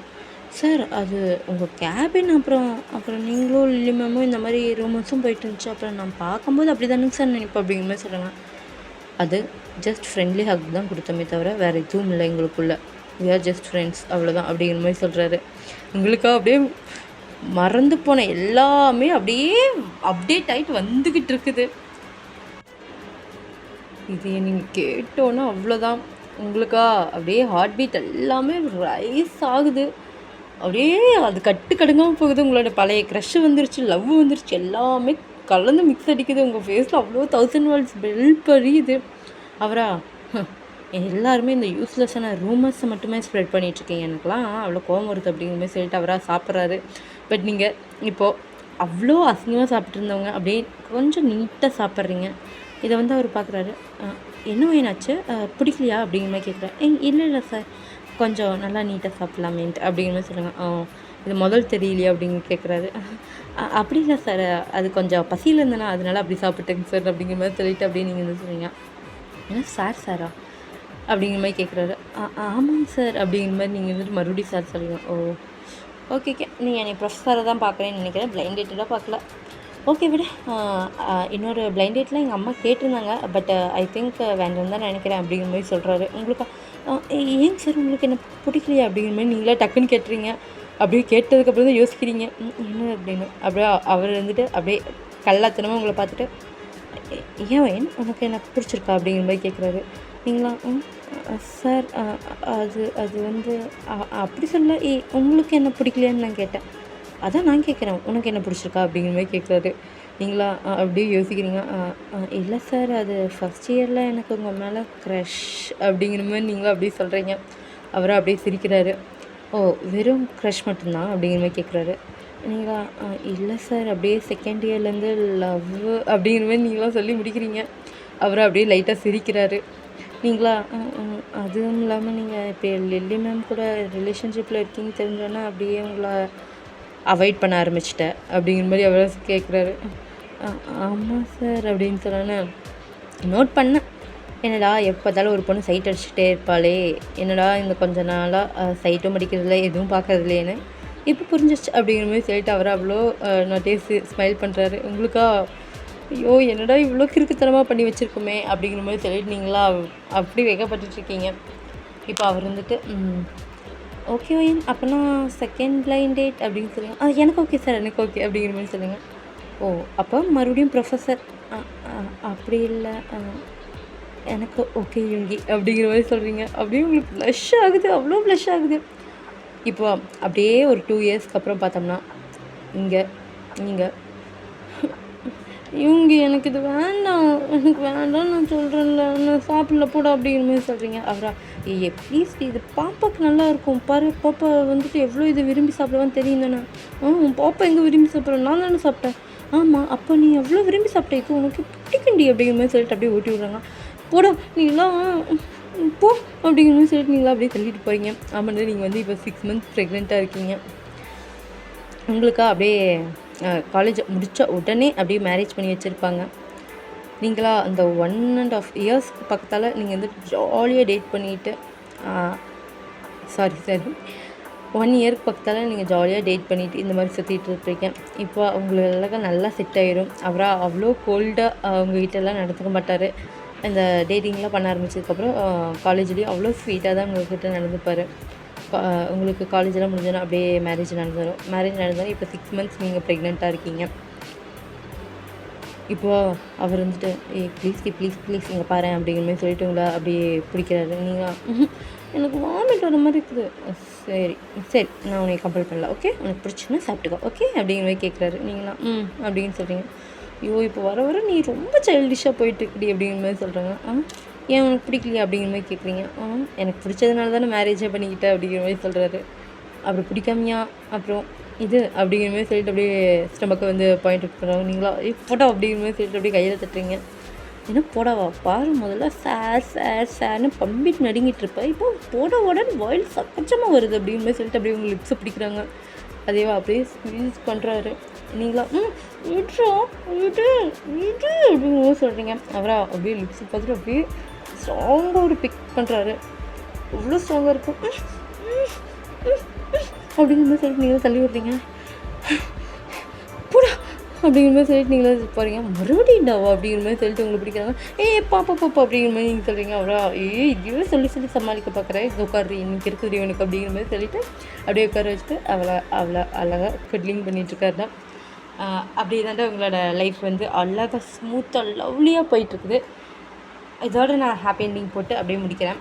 சார் அது உங்கள் கேபின் அப்புறம் அப்புறம் நீங்களும் லில்லி மேமும் இந்த மாதிரி ரூமர்ஸும் போயிட்டு இருந்துச்சு. அப்புறம் நான் பார்க்கும்போது அப்படி தானுங்க சார் நினைப்பேன் அப்படிங்கிற மாதிரி சொல்கிறாங்க. அது ஜஸ்ட் ஃப்ரெண்ட்லி ஹக் தான் கொடுத்தோமே தவிர வேறு எதுவும் இல்லை எங்களுக்குள்ள. வி ஆர் ஜஸ்ட் ஃப்ரெண்ட்ஸ் அவ்வளோதான் அப்படிங்கிற மாதிரி சொல்கிறாரு. எங்களுக்காக அப்படியே மறந்து போன எல்லாமே அப்படியே அப்டேட் ஆகிட்டு வந்துக்கிட்டு இருக்குது. இது நீங்கள் கேட்டோன்னா அவ்வளோதான். உங்களுக்கா அப்படியே ஹார்ட் பீட் எல்லாமே ரைஸ் ஆகுது. அப்படியே அது கடுங்காமல் போகுது. உங்களோட பழைய க்ரஷ் வந்துருச்சு, லவ் வந்துருச்சு, எல்லாமே கலந்து மிக்ஸ் அடிக்குது. உங்கள் ஃபேஸில் அவ்வளோ 1000 வேர்ட்ஸ் பெல் பறியுது. அவரா எல்லாருமே இந்த யூஸ்லெஸ்ஸான ரூமர்ஸை மட்டுமே ஸ்ப்ரெட் பண்ணிகிட்ருக்கீங்க, எனக்குலாம் அவ்வளோ கோவம் வருது அப்படிங்கிற மாதிரி சொல்லிட்டு அவராக சாப்பிட்றாரு. பட் நீங்கள் இப்போது அவ்வளோ அசிங்கமாக சாப்பிட்டு இருந்தவங்க அப்படியே கொஞ்சம் நீட்டாக சாப்பிட்றீங்க. இதை வந்து அவர் பார்க்குறாரு. என்ன என்னாச்சு, பிடிக்கலையா அப்படிங்கிற மாதிரி கேட்குறேன். இல்லை சார், கொஞ்சம் நல்லா நீட்டாக சாப்பிட்லாமேன்ட்டு அப்படிங்கிற மாதிரி சொல்லுங்கள். இது முதல் தெரியலையா அப்படின்னு கேட்குறாரு. அப்படி இல்லை சார், அது கொஞ்சம் பசியில் இருந்தேனா அதனால அப்படி சாப்பிட்டேங்க சார் அப்படிங்கிற மாதிரி சொல்லிவிட்டு அப்படியே நீங்கள் வந்து சொல்லுவீங்க. ஏன்னா சாரா அப்படிங்கிற மாதிரி கேட்குறாரு. ஆமாங்க சார் அப்படிங்கிற மாதிரி நீங்கள் வந்துட்டு மறுபடியும் சார் சொல்லுங்கள். ஓகே நீங்கள் என்னை ப்ரொஃபஸரை தான் பார்க்குறேன்னு நினைக்கிறேன், பிளைண்ட் டேட்டடாக பார்க்கல. ஓகே விட. இன்னொரு பிளைண்ட் டேட்டில் எங்கள் அம்மா கேட்டிருந்தாங்க, பட் ஐ திங்க் வேண்டாம் தான் நினைக்கிறேன் அப்படிங்கிற மாதிரி சொல்கிறாரு. உங்களுக்கு ஏங்க சார் உங்களுக்கு என்ன பிடிக்கலையா அப்படிங்கிற மாதிரி நீங்களே டக்குன்னு கேட்டுறீங்க. அப்படியே கேட்டதுக்கப்புறம் தான் யோசிக்கிறீங்க என்ன அப்படின்னு. அப்படியே அவர் வந்துட்டு அப்படியே கல்லாத்தனமாக உங்களை பார்த்துட்டு ஏன் உனக்கு என்ன பிடிச்சிருக்கா அப்படிங்கிற மாதிரி கேட்குறாரு. நீங்களா சார் அது அது வந்து அப்படி சொல்ல உங்களுக்கு என்ன பிடிக்கலையான்னு நான் கேட்டேன். அதான் நான் கேட்குறேன் உனக்கு என்ன பிடிச்சிருக்கா அப்படிங்கிற மாதிரி கேட்குறாரு. நீங்களா அப்படியே யோசிக்கிறீங்க. இல்லை சார், அது ஃபஸ்ட் இயரில் எனக்கு உங்கள் மேலே க்ரஷ் அப்படிங்கிற மாதிரி நீங்களும் அப்படியே சொல்கிறீங்க. அவரை அப்படியே சிரிக்கிறாரு. வெறும் க்ரஷ் மட்டும்தான் அப்படிங்கிற மாதிரி கேட்குறாரு. நீங்கள் இல்லை சார், அப்படியே செகண்ட் இயர்லேருந்து லவ் அப்படிங்கிற மாதிரி நீங்களாம் சொல்லி முடிக்கிறீங்க. அவரை அப்படியே லைட்டாக சிரிக்கிறாரு. நீங்களா அதுவும் இல்லாமல் நீங்கள் இப்போ லில்லி மேம் கூட ரிலேஷன்ஷிப்பில் இருக்கீங்க தெரிஞ்சோன்னா அப்படியே உங்களை அவாய்ட் பண்ண ஆரம்பிச்சிட்டேன் அப்படிங்கிற மாதிரி அவரை கேட்குறாரு. ஆமாம் சார் அப்படின்னு சொன்னோன்னே நோட் பண்ணேன். என்னடா எப்போ பார்த்தாலும் ஒரு பொண்ணு சைட் அடிச்சுட்டே இருப்பாளே, என்னடா இந்த கொஞ்ச நாளாக சைட்டும் அடிக்கிறதில்ல எதுவும் பார்க்கறதில்லேன்னு இப்போ புரிஞ்சிச்சு அப்படிங்கிற மாதிரி சொல்லிட்டு அவரை அவ்வளோ நோட்டீஸ் ஸ்மைல் பண்ணுறாரு. உங்களுக்கா ஐயோ என்னடா இவ்வளோ கிறுக்குத்தனமாக பண்ணி வச்சுருக்கோமே அப்படிங்கிற மாதிரி சொல்லிட்டு நீங்களா அப்படி வெக்கப்பட்டுட்ருக்கீங்க. இப்போ அவர் வந்துட்டு ஓகே அப்போனா செகண்ட் பிளைண்ட் டேட் அப்படின்னு சொல்லுங்கள். எனக்கு ஓகே சார், எனக்கு ஓகே அப்படிங்கிற மாதிரி சொல்லுங்கள். அப்போ மறுபடியும் ப்ரொஃபஸர் அப்படி இல்லை, எனக்கு ஓகே யுங்கி அப்படிங்கிற மாதிரி சொல்கிறீங்க. அப்படியே உங்களுக்கு ப்ளஷ் ஆகுது, அவ்வளோ ப்ளஷ் ஆகுது. இப்போ அப்படியே ஒரு 2 இயர்ஸ்க்கு அப்புறம் பார்த்தோம்னா இங்கே நீங்கள் இவங்க எனக்கு இது வேண்டாம், எனக்கு வேண்டாம் நான் சொல்கிறேன்ல, நான் சாப்பிடல போட அப்படிங்கிற மாதிரி சொல்கிறீங்க. அவரா ப்ளீஸ் இது பாப்பாவுக்கு நல்லா இருக்கும் பாரு, பாப்பா வந்துட்டு எவ்வளோ இது விரும்பி சாப்பிடுவான்னு தெரியும் தானே. உன் பாப்பா எங்கே விரும்பி சாப்பிட்றேன், நான் தானே சாப்பிட்டேன். ஆமாம், அப்போ நீ எவ்வளோ விரும்பி சாப்பிட்ட, இப்போ உனக்கு பிடிக்கண்டி அப்படிங்கிற மாதிரி சொல்லிட்டு அப்படியே ஊட்டி விட்றாங்க. போட நீங்களாம் போ அப்படிங்கிற மாதிரி சொல்லிட்டு நீங்களாம் அப்படியே தள்ளிட்டு போகிறீங்க. ஆமாம், நீங்கள் வந்து இப்போ 6 மந்த்ஸ் ப்ரெக்னெண்ட்டாக இருக்கீங்க. உங்களுக்கா அப்படியே காலேஜ் முடித்த உடனே அப்படியே மேரேஜ் பண்ணி வச்சுருப்பாங்க. நீங்களா அந்த 1.5 இயர்ஸ்க்கு பக்கத்தால் நீங்கள் வந்து ஜாலியாக டேட் பண்ணிவிட்டு சாரி 1 இயருக்கு பக்கத்தால் நீங்கள் ஜாலியாக டேட் பண்ணிவிட்டு இந்த மாதிரி சுற்றிட்டு இருப்பீங்க. இப்போ உங்களுக்கு நல்லா செட் ஆகிடும். அவராக அவ்வளோ கோல்டாக உங்ககிட்டலாம் நடந்துக்க மாட்டார். இந்த டேட்டிங்லாம் பண்ண ஆரம்பிச்சதுக்கப்புறம் காலேஜ்லேயும் அவ்வளோ ஸ்வீட்டாக தான் உங்கள்கிட்ட நடந்துப்பார். உங்களுக்கு காலேஜெல்லாம் முடிஞ்சோன்னா அப்படியே மேரேஜ் நடந்துடும். மேரேஜ் நடந்தாலும் இப்போ 6 மந்த்ஸ் நீங்கள் ப்ரெக்னெண்ட்டாக இருக்கீங்க. இப்போது அவர் வந்துட்டு ப்ளீஸ் இங்கே பாரு அப்படிங்கிற மாதிரி சொல்லிட்டு உங்களை அப்படியே பிடிக்கிறாரு. நீங்கள் எனக்கு வாமிட் வர மாதிரி இருக்குது. சரி நான் உனக்கு கம்பல் பண்ணல, ஓகே உனக்கு பிடிச்சுன்னா சாப்பிட்டுக்கோ, ஓகே அப்படிங்கிற மாதிரி கேட்குறாரு. நீங்களாம் அப்படின்னு சொல்கிறீங்க. ஐயோ இப்போ வர நீ ரொம்ப சைல்டிஷாக போயிட்டுருக்குடி அப்படிங்கிற மாதிரி சொல்கிறாங்க. ஏன் உனக்கு பிடிக்கலையா அப்படிங்கிற மாதிரி கேட்குறீங்க. எனக்கு பிடிச்சதுனால தானே மேரேஜே பண்ணிக்கிட்டேன் அப்படிங்கிற மாதிரி சொல்கிறாரு. அப்புறம் பிடிக்காமையா அப்புறம் இது அப்படிங்கிற மாதிரி சொல்லிட்டு அப்படியே ஸ்டமக்கை வந்து பாயிண்ட் அவுட் பண்ணுறாங்க. நீங்களா போட்டோ அப்படிங்கிற மாதிரி சொல்லிட்டு அப்படியே கையில் தட்டுறீங்க. என்ன போடாவா பாரு, முதல்ல சார்னு பம்பிட்டு நடுங்கிட்டு இருப்பேன், இப்போ போடன்னு வாயில் சக்கச்சமாக வருது அப்படிங்கிற மாதிரி சொல்லிட்டு அப்படியே உங்கள் லிப்ஸை பிடிக்கிறாங்க. அதேவா அப்படியே ஸ்குவீஸ் பண்ணுறாரு. நீங்களா விடு அப்படின்னு சொல்கிறீங்க. அவரா அப்படியே லிப்ஸை பார்த்துட்டு அப்படியே ஸ்ட்ராங்காக ஒரு பிக் பண்ணுறாரு. எவ்வளோ ஸ்ட்ராங்காக இருக்கும் அப்படிங்கிற மாதிரி சொல்லிட்டு நீங்களும் தள்ளி விட்றீங்க. போடா அப்படிங்கிற மாதிரி சொல்லிட்டு நீங்களும் போகிறீங்க. மறுபடியும் டாவா அப்படிங்கிற மாதிரி சொல்லிட்டு உங்களுக்கு பிடிக்கிறாங்க. பாப்பா பாப்பா அப்படிங்கிற மாதிரி நீங்கள் சொல்கிறீங்க. அவ்வளோ இதுவே சொல்லி சொல்லி சமாளிக்க பார்க்குறேன். இது உட்காரு இன்னைக்கு இருக்குது இவனுக்கு அப்படிங்கிற மாதிரி சொல்லிவிட்டு அப்படியே உட்கார வச்சுட்டு அவ்வளோ அழகாக குட்லிங் பண்ணிகிட்ருக்காரு தான். அப்படியே தாண்டா உங்களோட லைஃப் வந்து அழகாக ஸ்மூத்தாக லவ்லியாக போயிட்டுருக்குது. இதோட நான் ஹாப்பி எண்டிங் போட்டு அப்படியே முடிக்கிறேன்.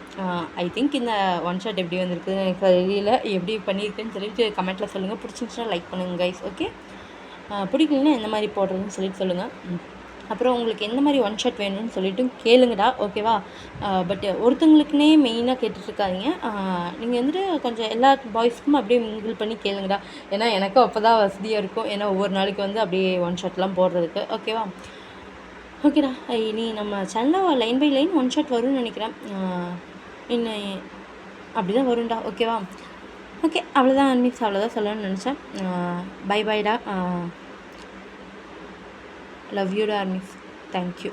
ஐ திங்க் இந்த ஒன் ஷாட் எப்படி வந்திருக்குதுன்னு எனக்கு தெரியல. எப்படி பண்ணியிருக்குன்னு சொல்லிட்டு கமெண்ட்டில் சொல்லுங்கள். பிடிச்சிருந்துச்சுன்னா லைக் பண்ணுங்கள் கைஸ். ஓகே, பிடிக்கலன்னா எந்த மாதிரி போடுறதுன்னு சொல்லிட்டு சொல்லுங்கள். அப்புறம் உங்களுக்கு எந்த மாதிரி ஒன் ஷாட் வேணும்னு சொல்லிட்டு கேளுங்கடா, ஓகேவா? பட் ஒருத்தங்களுக்குனே மெயினாக கேட்டுட்ருக்காதீங்க. நீங்கள் வந்துட்டு கொஞ்சம் எல்லா பாய்ஸ்க்கும் அப்படியே மிங்கிள் பண்ணி கேளுங்கடா. ஏன்னா எனக்கும் அப்போ தான் வசதியாக இருக்கும். ஏன்னா ஒவ்வொரு நாளைக்கு வந்து அப்படியே ஒன் ஷாட்லாம் போடுறதுக்கு, ஓகேவா? ஓகேடா, இனி நம்ம சேனலில் line by line one shot வரும்னு நினைக்கிறேன். இன்னும் அப்படி தான் வரும்டா, ஓகேவா? ஓகே, அவ்வளோதான் அன்மிக்ஸ், அவ்வளோதான் சொல்லணும்னு நினச்சேன். பை பாய்டா. லவ் யூடா அன்மிக்ஸ். தேங்க்யூ.